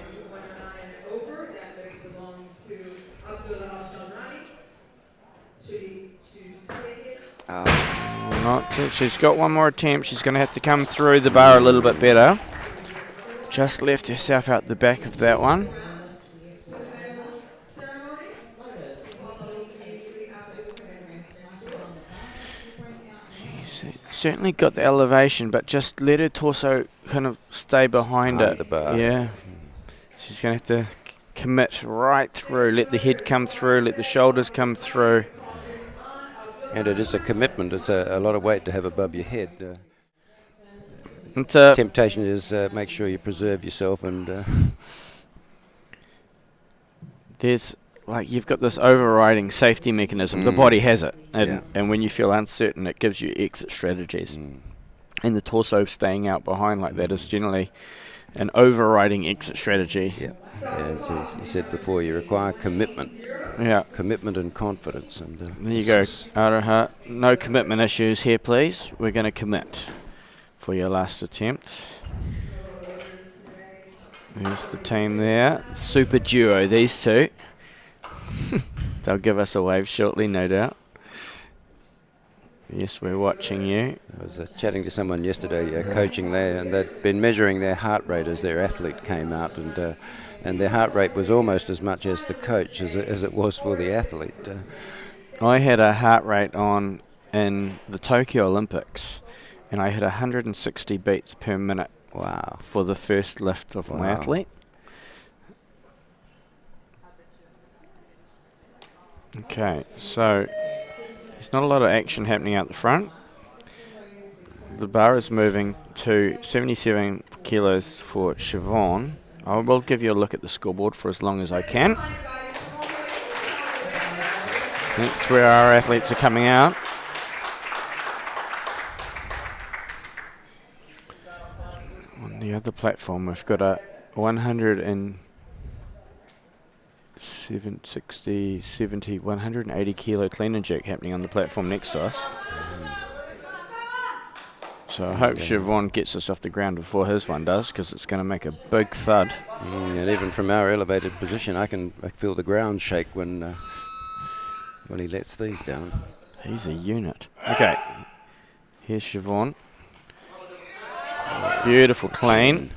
She's got one more attempt. She's going to have to come through the bar a little bit better. Just left herself out the back of that one. Certainly got the elevation, but just let her torso kind of stay behind it. The bar. Yeah. She's going to have to commit right through. Let the head come through. Let the shoulders come through. And it is a commitment. It's a lot of weight to have above your head. Temptation is make sure you preserve yourself and... There's... Like, you've got this overriding safety mechanism. The body has it. And when you feel uncertain, it gives you exit strategies. And the torso staying out behind like that is generally an overriding exit strategy. Yeah. As you said before, you require commitment. Yeah. Commitment and confidence. And there you go, Aroha. No commitment issues here, please. We're going to commit for your last attempt. There's the team there. Super duo, these two. They'll give us a wave shortly, no doubt. Yes, we're watching you. I was chatting to someone yesterday, coaching there, and they'd been measuring their heart rate as their athlete came out, and their heart rate was almost as much as the coach as it was for the athlete. I had a heart rate on in the Tokyo Olympics, and I had 160 beats per minute. Wow! For the first lift of my athlete. Okay, so there's not a lot of action happening out the front. The bar is moving to 77 kilos for Siobhan. I will give you a look at the scoreboard for as long as I can. That's where our athletes are coming out. On the other platform, we've got a 180 kilo clean and jerk happening on the platform next to us. So I hope Siobhan gets us off the ground before his one does, because it's going to make a big thud. And even from our elevated position, I feel the ground shake when he lets these down. He's a unit. Okay, here's Siobhan. Beautiful clean.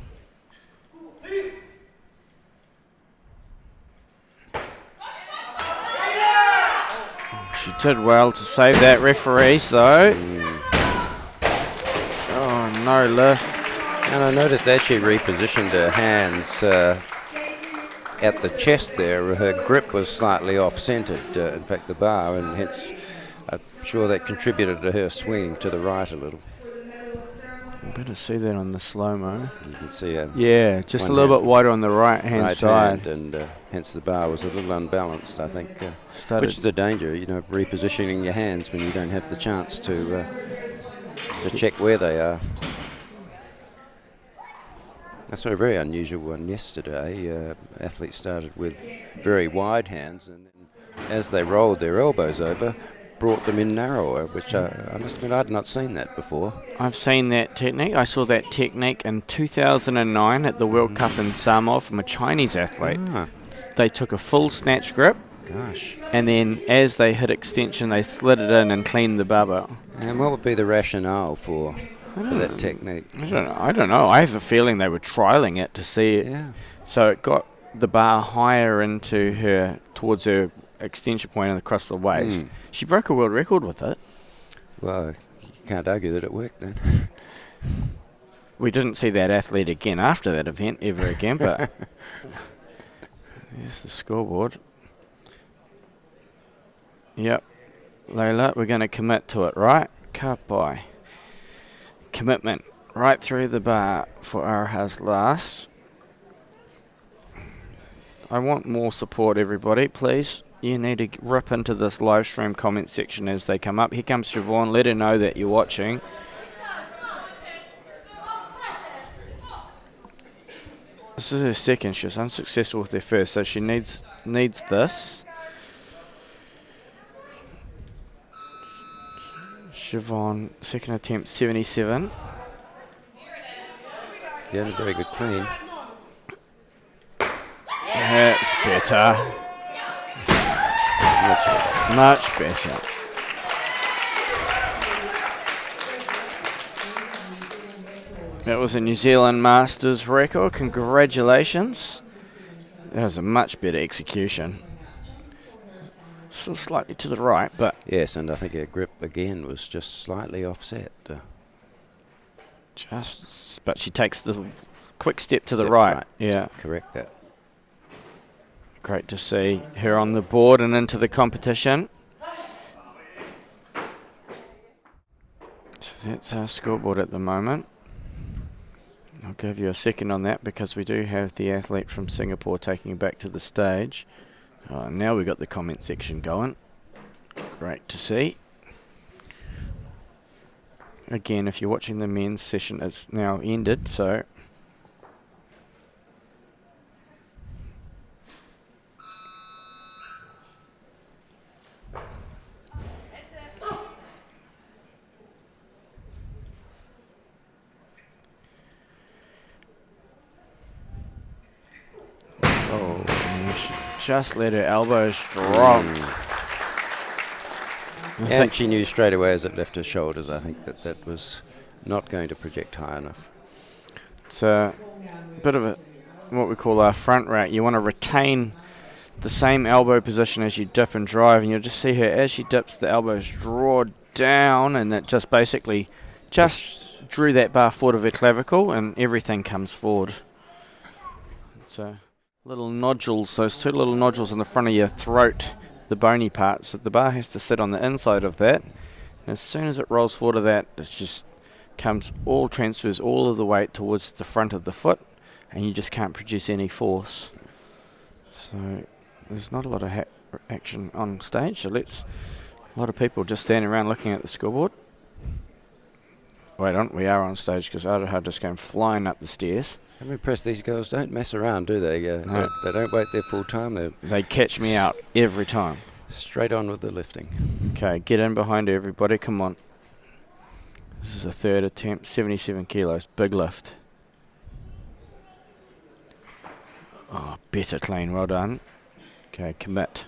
She did well to save that, referees, though. Oh, no lift. And I noticed as she repositioned her hands at the chest there, her grip was slightly off-centered, in fact, the bar, and hence sure that contributed to her swinging to the right a little. Better see that on the slow-mo. You can see just a little bit wider on the right-hand side. And hence the bar was a little unbalanced, I think. Started Which is the danger, repositioning your hands when you don't have the chance to check where they are. I saw a very unusual one yesterday. Athletes started with very wide hands, and then as they rolled their elbows over, brought them in narrower, which I must admit I'd not seen that before. I've seen that technique. I saw that technique in 2009 at the World Cup in Samoa from a Chinese athlete. They took a full snatch grip. Gosh. And then as they hit extension, they slid it in and cleaned the barbell. And what would be the rationale for that technique? I don't know. I have a feeling they were trialing it to see it. Yeah. So it got the bar higher into her, towards her extension point and across the waist. She broke a world record with it. Well, you can't argue that it worked then. We didn't see that athlete again after that event ever again, but here's the scoreboard. Yep. Layla, we're going to commit to it, right? Kapai. Commitment right through the bar for Araha's last. I want more support, everybody, please. You need to rip into this live stream comment section as they come up. Here comes Siobhan. Let her know that you're watching. This is her second. She was unsuccessful with her first, so she needs this. Siobhan, second attempt, 77. Yeah, a very good clean. That's better. Much better. That was a New Zealand Masters record. Congratulations. That was a much better execution. Still slightly to the right, but... Yes, and I think her grip again was just slightly offset. But she takes the quick step to the right. Yeah. Correct that. Great to see her on the board and into the competition. So that's our scoreboard at the moment. I'll give you a second on that because we do have the athlete from Singapore taking it back to the stage. Now we've got the comment section going. Great to see. Again, if you're watching the men's session, it's now ended, so... Just let her elbows drop. And she knew straight away as it left her shoulders, I think, that was not going to project high enough. It's a bit of what we call our front rack. You want to retain the same elbow position as you dip and drive, and you'll just see her as she dips, the elbows draw down, and it just basically just drew that bar forward of her clavicle, and everything comes forward. So little nodules, those two little nodules in the front of your throat, the bony parts, so the bar has to sit on the inside of that. And as soon as it rolls forward of that, it just transfers all of the weight towards the front of the foot, and you just can't produce any force. So there's not a lot of action on stage, so a lot of people just standing around looking at the scoreboard. Wait on, we are on stage because Araha just came flying up the stairs. I'm impressed these girls don't mess around, do they? No. They don't wait their full time. They catch me out every time. Straight on with the lifting. Okay, get in behind everybody, come on. This is a third attempt, 77 kilos, big lift. Oh, better clean, well done. Okay, commit.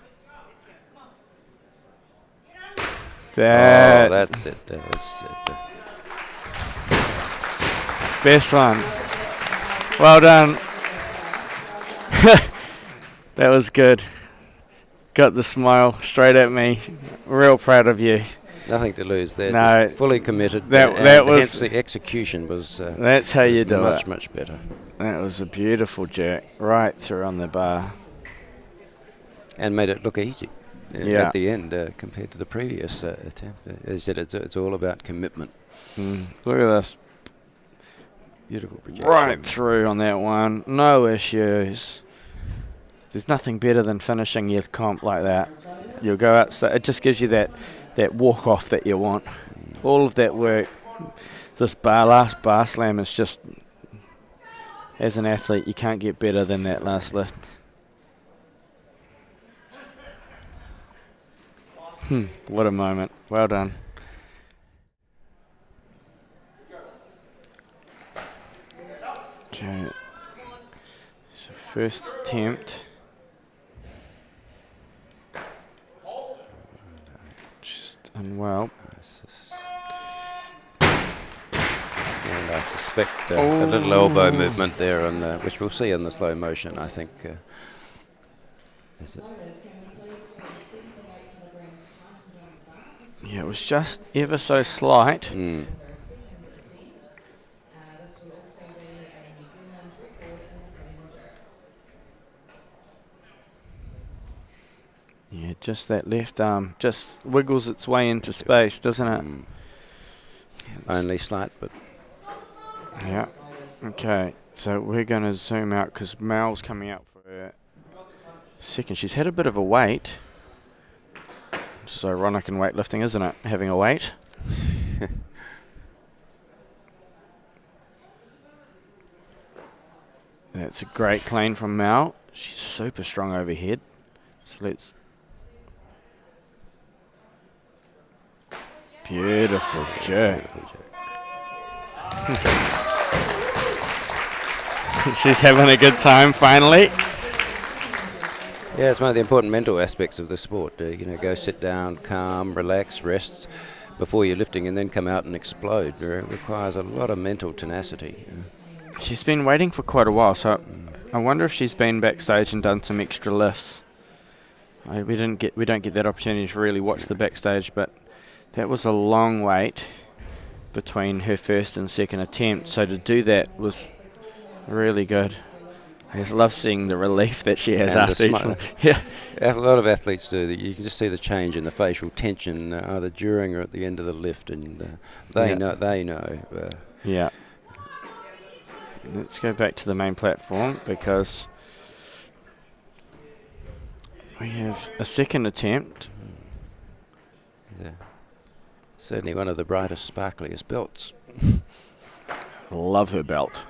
That's it. Best one. Well done. That was good. Got the smile straight at me. Real proud of you. Nothing to lose there. No, just fully committed. That was hence the execution was. That's how you do it. Much better. That was a beautiful jerk right through on the bar. And made it look easy. at the end compared to the previous attempt. As I said, it's all about commitment. Look at this. Beautiful projection. Right through on that one. No issues. There's nothing better than finishing your comp like that. You'll go out, so it just gives you that walk-off that you want. All of that work. This last bar slam is just, as an athlete, you can't get better than that last lift. What a moment. Well done. Okay. So first attempt. Just unwell. And I suspect a little elbow movement there, which we'll see in the slow motion, I think. Is it? Yeah, it was just ever so slight. Yeah, just that left arm just wiggles its way into space, doesn't it? Only slight, but... Yeah. Okay, so we're going to zoom out because Mel's coming out for her second. She's had a bit of a wait. It's ironic in weightlifting, isn't it? Having a wait. That's a great clean from Mel. She's super strong overhead. So let's... Beautiful jerk. She's having a good time finally. Yeah, it's one of the important mental aspects of the sport. Go sit down, calm, relax, rest before you're lifting, and then come out and explode. It requires a lot of mental tenacity. She's been waiting for quite a while, so I wonder if she's been backstage and done some extra lifts. We don't get that opportunity to really watch the backstage, but that was a long wait between her first and second attempt. So to do that was really good. I just love seeing the relief that she has and after each one. Yeah. A lot of athletes do that. You can just see the change in the facial tension either during or at the end of the lift, and they know. Yeah. Let's go back to the main platform because we have a second attempt. Yeah. Certainly one of the brightest, sparkliest belts. Love her belt.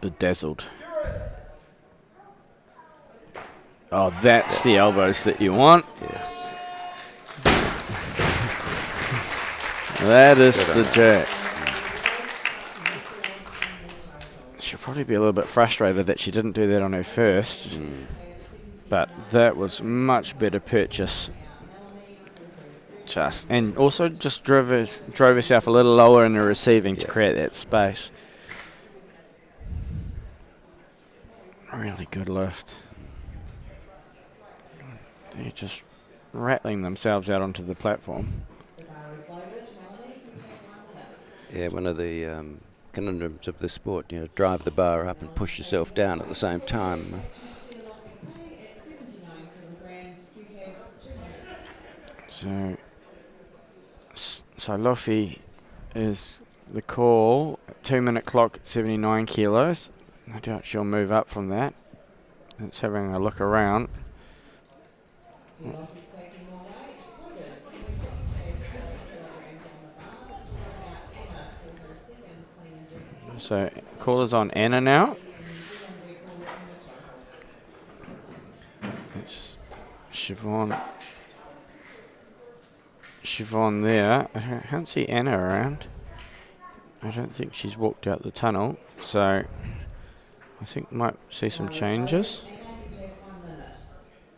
Bedazzled. Oh, that's the elbows that you want. Yes. That is the jerk. She'll probably be a little bit frustrated that she didn't do that on her first. But that was much better purchase. And also just drove herself a little lower in the receiving to create that space. Really good lift. They're just rattling themselves out onto the platform. Yeah, one of the conundrums of the sport, drive the bar up and push yourself down at the same time. So Luffy is the call. 2-minute clock at 79 kilos. I doubt she'll move up from that. It's having a look around. So caller's on Anna now. It's Siobhan there. I can't see Anna around. I don't think she's walked out the tunnel, so I think might see some changes.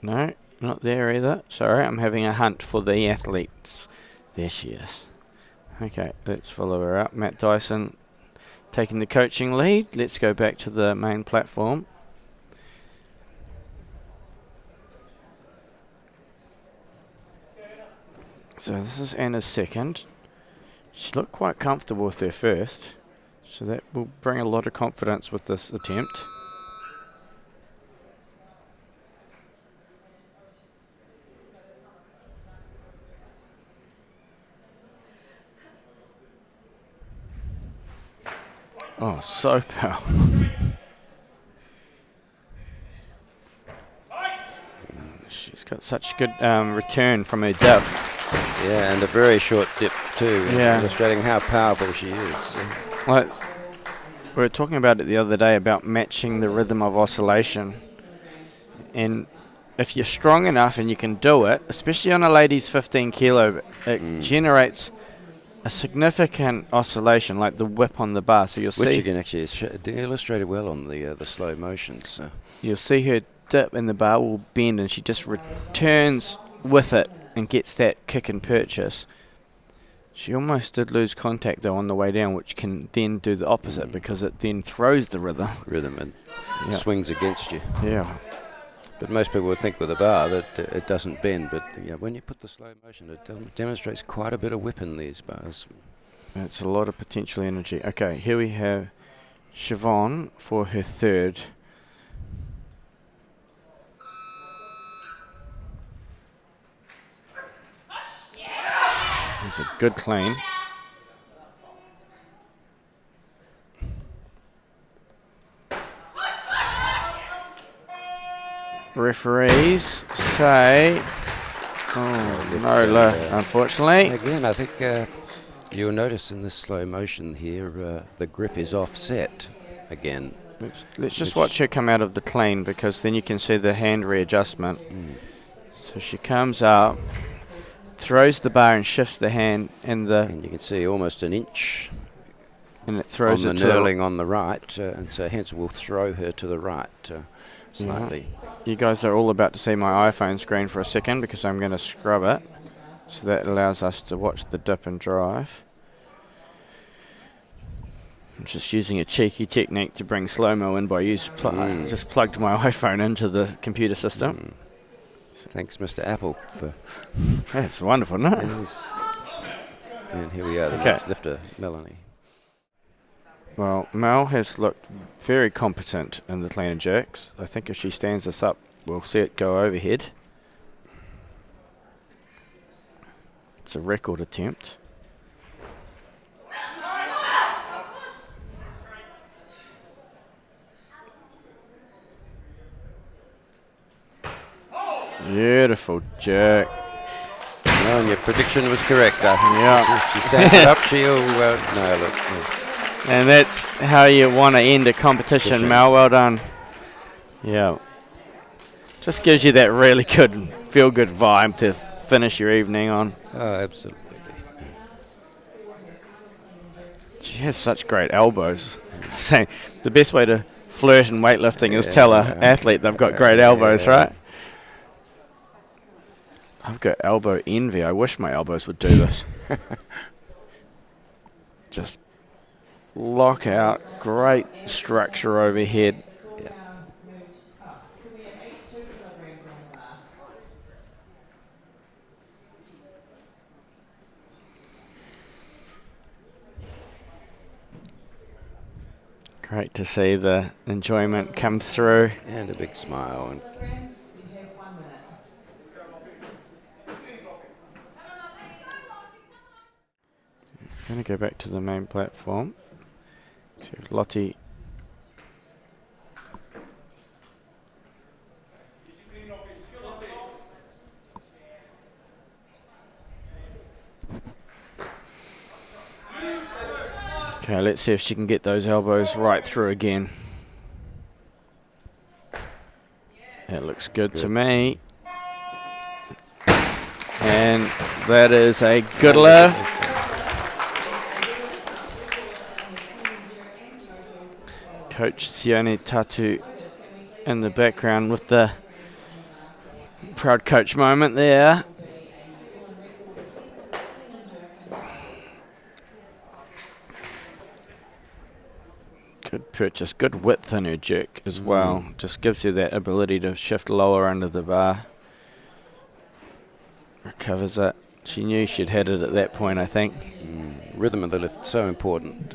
No, not there either. Sorry, I'm having a hunt for the athletes. There she is. Okay, let's follow her up. Matt Dyson taking the coaching lead. Let's go back to the main platform. So this is Anna's second. She looked quite comfortable with her first, so that will bring a lot of confidence with this attempt. Oh, so powerful. She's got such good return from her dip. Yeah, and a very short dip too, Yeah. illustrating how powerful she is. Like, we were talking about it the other day about matching the rhythm of oscillation. And if you're strong enough and you can do it, especially on a lady's 15 kilo, it generates a significant oscillation, like the whip on the bar. So you'll Which see, you can actually illustrate it well on the slow motions. you'll see her dip and the bar will bend, and she just returns with it and gets that kick and purchase. She almost did lose contact though on the way down, which can then do the opposite because it then throws the rhythm. And swings against you. Yeah. But most people would think with a bar that it doesn't bend, but when you put the slow motion, it demonstrates quite a bit of whip in these bars. It's a lot of potential energy. Okay, here we have Siobhan for her third. It's a good clean. Referees say, no, unfortunately. Again, I think you'll notice in this slow motion here, the grip is offset again. Let's just watch her come out of the clean, because then you can see the hand readjustment. So she comes up, throws the bar and shifts the hand, and you can see almost an inch and it throws on it the to knurling on the right, and so hence we'll throw her to the right slightly. You guys are all about to see my iPhone screen for a second, because I'm going to scrub it. So that allows us to watch the dip and drive. I'm just using a cheeky technique to bring slow-mo in by just plugged my iPhone into the computer system. Thanks, Mr. Apple, for... That's wonderful, isn't it? And here we are, the next lifter, Melanie. Well, Mel has looked very competent in the clean and jerks. I think if she stands this up, we'll see it go overhead. It's a record attempt. Beautiful jerk. No, and your prediction was correct. Yeah. If she stands it up, she'll nail it. Yeah. And that's how you want to end a competition, Mel. Well done. Yeah. Just gives you that really good, feel-good vibe to finish your evening on. Oh, absolutely. She has such great elbows. Saying the best way to flirt in weightlifting is tell an athlete they've got great elbows, right? I've got elbow envy. I wish my elbows would do this. Just lock out. Great structure overhead. Yeah. Great to see the enjoyment come through. And a big smile. And I'm going to go back to the main platform. So Lottie. Okay, let's see if she can get those elbows right through again. That looks good to me. And that is a good lift. Coach Sione Tatu in the background with the proud coach moment there. Good purchase, good width in her jerk as well. Just gives you that ability to shift lower under the bar. Recovers it. She knew she'd had it at that point, I think. Rhythm of the lift, so important.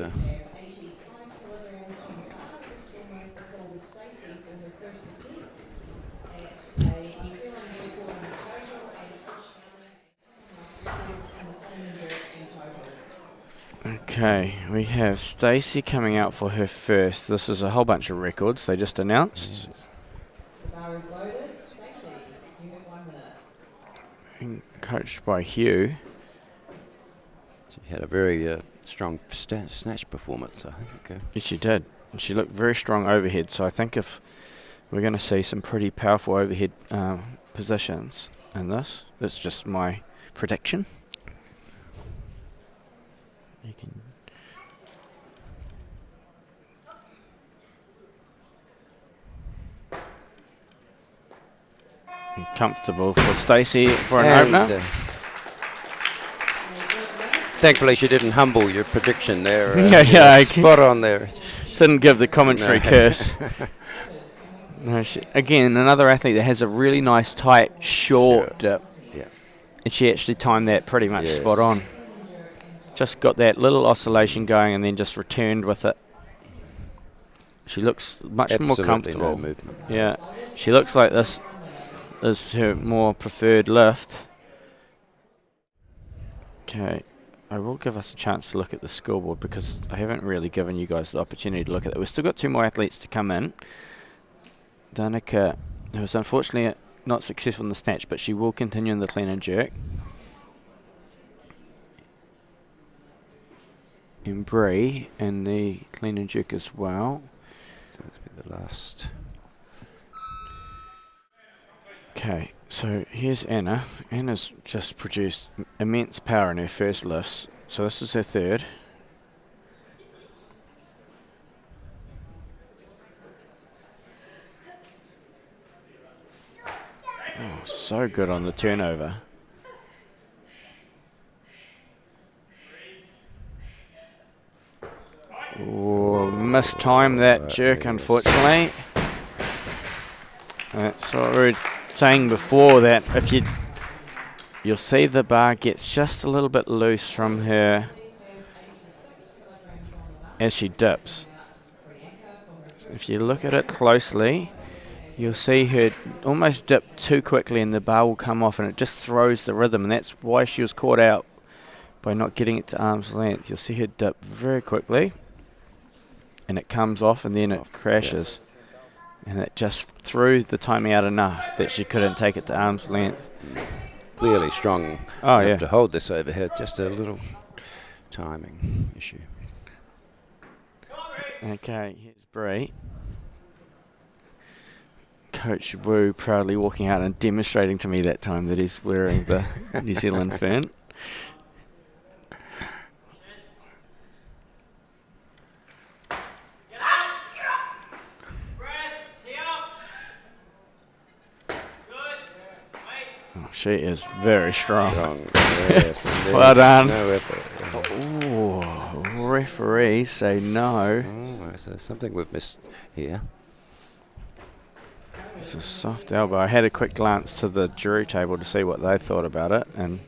Okay, we have Stacey coming out for her first. This is a whole bunch of records they just announced. Yes. The bar is loaded. Stacey, you have 1 minute. Being coached by Hugh. She had a very strong snatch performance, I think. Yes, she did. And she looked very strong overhead, so I think if we're going to see some pretty powerful overhead positions in this. That's just my prediction. You can comfortable for Stacey for an opener. Thankfully, she didn't humble your prediction there. Yeah, spot on there. Didn't give the commentary curse. No, again, another athlete that has a really nice, tight, short dip. Yeah. And she actually timed that pretty much Yes. spot on. Just got that little oscillation going and then just returned with it. She looks much more comfortable. No movement. Yeah, she looks like this is her more preferred lift. Okay, I will give us a chance to look at the scoreboard because I haven't really given you guys the opportunity to look at it. We've still got 2 more athletes to come in. Danica, who was unfortunately not successful in the snatch, but she will continue in the clean and jerk. And Bree in the clean and jerk as well. So this will be the last. Okay, so here's Anna. Anna's just produced immense power in her first lifts, so this is her third. Oh, so good on the turnover. Oh, mistimed that jerk, Yes. unfortunately. That's what we were saying before, that if you'll see the bar gets just a little bit loose from her as she dips. If you look at it closely, you'll see her almost dip too quickly and the bar will come off and it just throws the rhythm, and that's why she was caught out by not getting it to arm's length. You'll see her dip very quickly and it comes off and then it crashes. And it just threw the timing out enough that she couldn't take it to arm's length. Clearly strong enough to hold this overhead, just a little timing issue. Okay, here's Bree. Coach Wu proudly walking out and demonstrating to me that time that he's wearing the New Zealand fern. Oh, she is very strong. Yes, Well done. No effort. Ooh, referees say no. Oh, so something we've missed here. It's a soft elbow. I had a quick glance to the jury table to see what they thought about it, and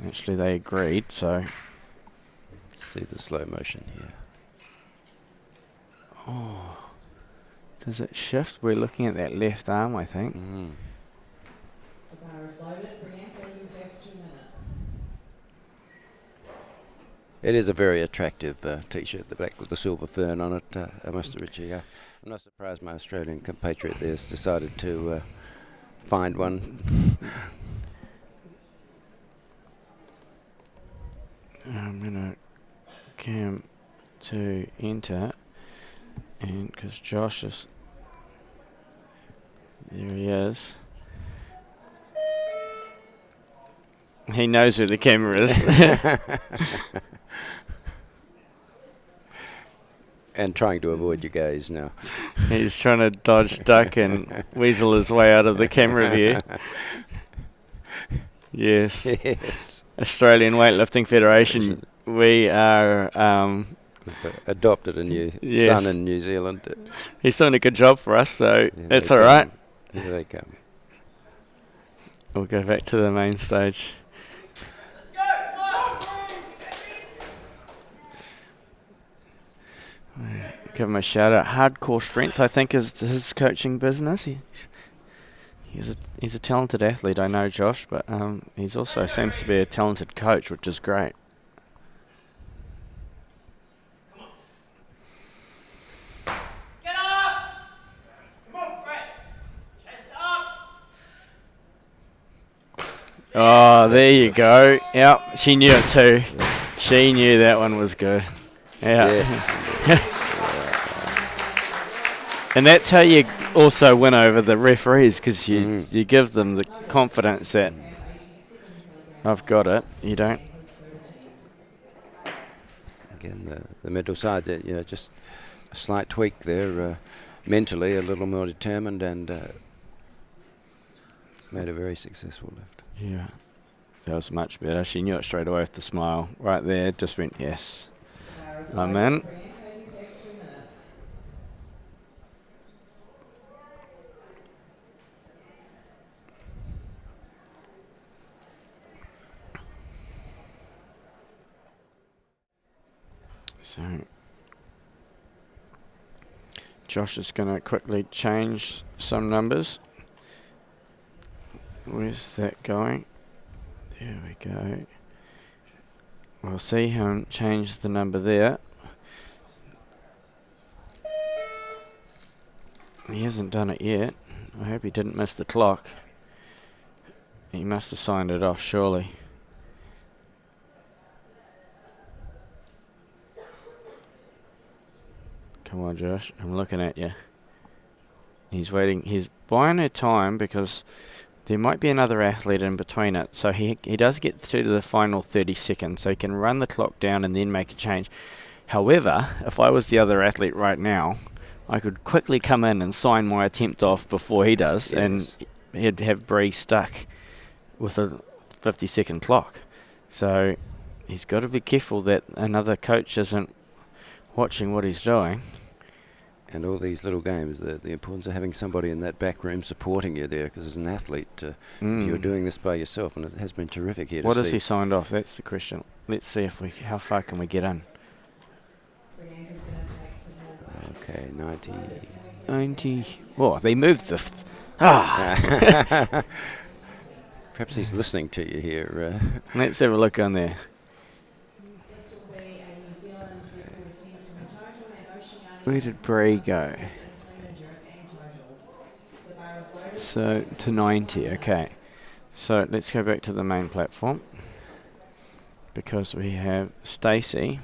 actually they agreed, so. Let's see the slow motion here. Oh, does it shift? We're looking at that left arm, I think. The bar is loaded. Bianca, you have 2 minutes. It is a very attractive T-shirt, the black with the silver fern on it, I must admit. I'm not surprised my Australian compatriot there has decided to find one. I'm going to cam to enter, and because Josh is, there he is. He knows where the camera is. And trying to avoid your gaze now. He's trying to dodge, duck, and weasel his way out of the camera view. Yes. Yes. Australian Weightlifting Federation. We are. Adopted a new Yes. son in New Zealand. He's doing a good job for us, so Here that's they all right. come. Here they come. We'll go back to the main stage. Give him a shout out. Hardcore Strength, I think, is his coaching business. He's a talented athlete, I know, Josh, but he's also seems to be a talented coach, which is great. Oh, there you go. Yep, she knew it too. She knew that one was good. Yeah. Yes. And that's how you also win over the referees, because you give them the confidence that I've got it. You don't. Again, the middle side, just a slight tweak there. Mentally, a little more determined, and made a very successful lift. Yeah. That was much better. She knew it straight away with the smile. Right there, just went, yes. I'm in. So Josh is going to quickly change some numbers. Where's that going? There we go. We'll see him change the number there. He hasn't done it yet. I hope he didn't miss the clock. He must have signed it off, surely. Come on, Josh. I'm looking at you. He's waiting. He's buying her time because there might be another athlete in between it. So he does get through to the final 30 seconds. So he can run the clock down and then make a change. However, if I was the other athlete right now, I could quickly come in and sign my attempt off before he does. Yes. And he'd have Bree stuck with a 50-second clock. So he's got to be careful that another coach isn't watching what he's doing. And all these little games, the importance of having somebody in that back room supporting you there, because as an athlete, if you're doing this by yourself, and it has been terrific here to see. What has he signed off? That's the question. Let's see how far can we get in. Okay, 90. 90. Oh, they moved the... Perhaps he's listening to you here. Let's have a look on there. Where did Bree go? So, to 90, okay. So, let's go back to the main platform. Because we have Stacey.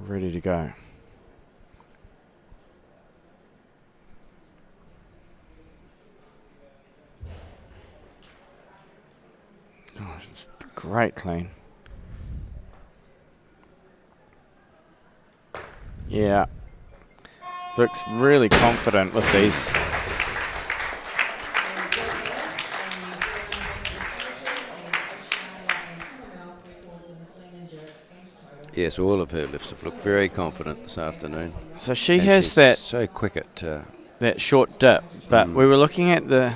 Ready to go. Oh, it's great clean. Yeah. Looks really confident with these. Yes, all of her lifts have looked very confident this afternoon. So she And has she's that so quick at that short dip, but we were looking at the...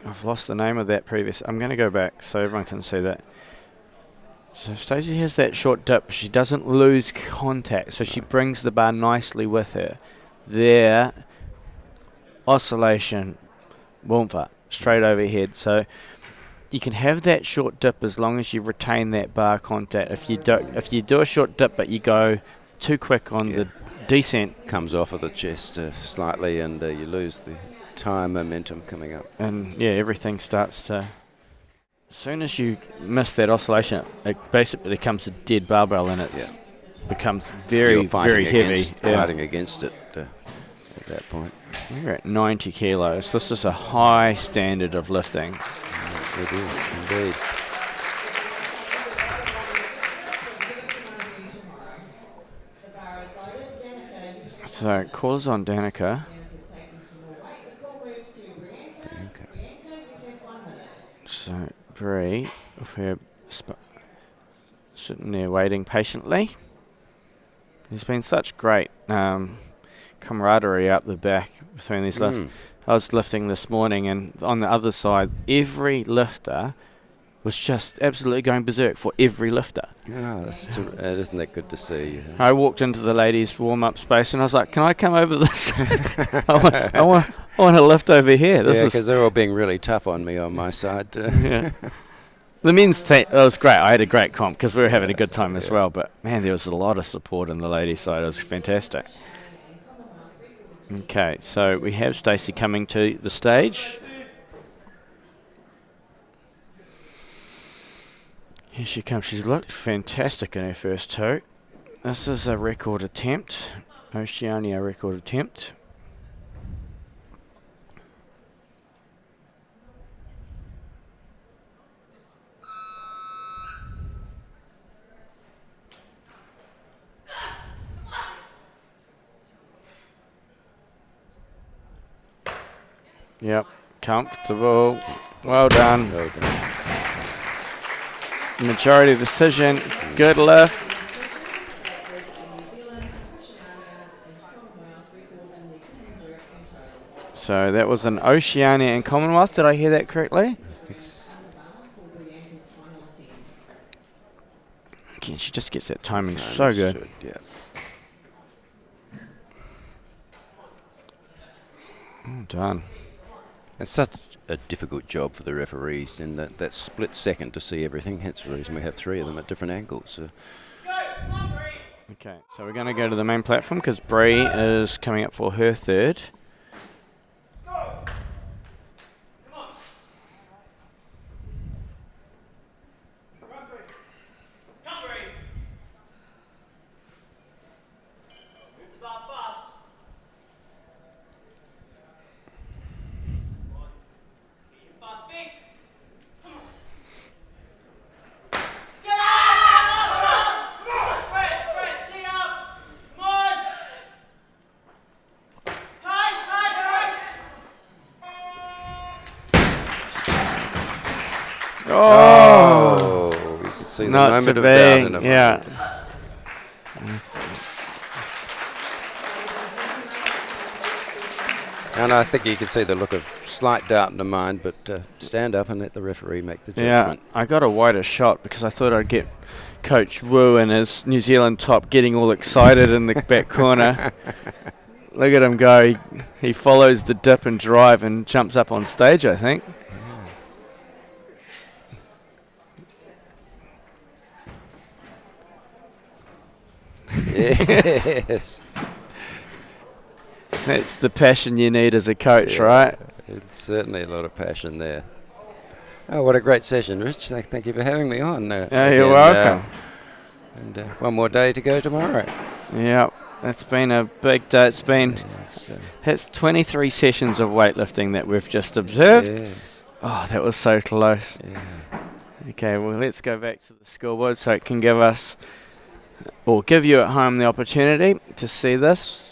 I've lost the name of that previous. I'm going to go back so everyone can see that. So Stacey has that short dip. She doesn't lose contact, so she brings the bar nicely with her. There, oscillation, boomfa, straight overhead. So you can have that short dip as long as you retain that bar contact. If you do a short dip but you go too quick on the descent, comes off of the chest slightly, and you lose the time momentum coming up. and yeah, everything starts to... As soon as you miss that oscillation, it basically becomes a dead barbell, and it becomes very, very heavy. Fighting against it at that point. We're at 90 kilos. This is a high standard of lifting. It is, indeed. So, calls on Danica. So, Bree, with her sitting there waiting patiently. There's been such great camaraderie out the back between these lifts. I was lifting this morning, and on the other side, every lifter was just absolutely going berserk for every lifter. Oh, isn't that good to see? I walked into the ladies' warm-up space, and I was like, "Can I come over this? I want to lift over here." Because they're all being really tough on me on my side. Yeah. The men's team, it was great. I had a great comp because we were having a good time as well. But man, there was a lot of support on the ladies' side. It was fantastic. Okay, so we have Stacey coming to the stage. Here she comes. She's looked fantastic in her first two. This is a record attempt, Oceania record attempt. Yep, comfortable. Well done. Well done. Majority decision. Good lift. Weightlifting New Zealand, Oceania and Commonwealth record in the clean jerk and total. So that was an Oceania and Commonwealth. Did I hear that correctly? I think s- On the bar for Brianna's final attempt. Again, she just gets that timing no, so good. should, yeah. Well done. It's such a difficult job for the referees in that split second to see everything. Hence the reason we have three of them at different angles. So Okay, so we're going to go to the main platform because Bree is coming up for her third. Oh, you could see the not moment to of doubt in be. a Yeah. moment. And I think you can see the look of slight doubt in the mind, but stand up and let the referee make the Yeah, judgment. I got a wider shot because I thought I'd get Coach Wu and his New Zealand top getting all excited in the back corner. Look at him go. He follows the dip and drive and jumps up on stage, I think. Yes. That's the passion you need as a coach, Yeah. right? It's certainly a lot of passion there. Oh, what a great session, Rich. Thank you for having me on. You're again, welcome. And one more day to go tomorrow. Yeah, it's been a big day. Yes, It's 23 sessions of weightlifting that we've just observed. yes. Oh, that was so close. Yeah. Okay, well, let's go back to the scoreboard so it can give us, or give you at home the opportunity to see this.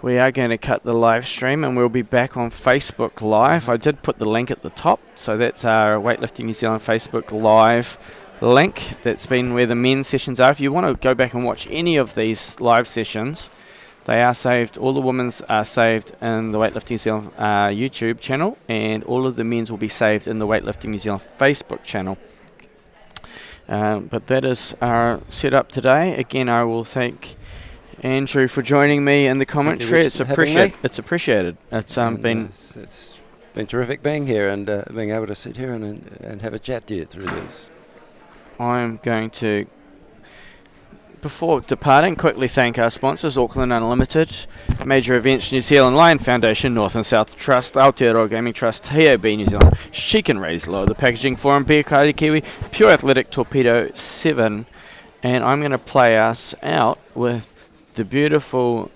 We are going to cut the live stream and we'll be back on Facebook Live. I did put the link at the top, so that's our Weightlifting New Zealand Facebook Live link. That's been where the men's sessions are. If you want to go back and watch any of these live sessions, they are saved. All the women's are saved in the Weightlifting New Zealand YouTube channel, and all of the men's will be saved in the Weightlifting New Zealand Facebook channel. But that is our setup today. Again, I will thank Andrew for joining me in the commentary. Richard, for having me. It's appreciated. It's been It's been terrific being here and being able to sit here and have a chat to you through this. I'm going to, before departing, quickly thank our sponsors: Auckland Unlimited, Major Events New Zealand, Lion Foundation, North and South Trust, Aotearoa Gaming Trust, HOB New Zealand, Chic and Raise Low, the Packaging Forum, Beer Kairi Kiwi, Pure Athletic Torpedo 7, and I'm going to play us out with the beautiful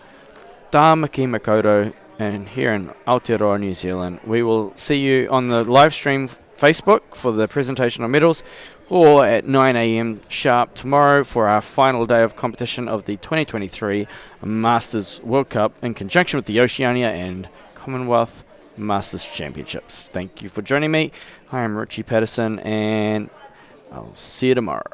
Tāmaki Makoto and here in Aotearoa, New Zealand. We will see you on the live stream Facebook for the presentation of medals, or at 9 a.m. sharp tomorrow for our final day of competition of the 2023 Masters World Cup in conjunction with the Oceania and Commonwealth Masters Championships. Thank you for joining me. I am Richie Patterson and I'll see you tomorrow.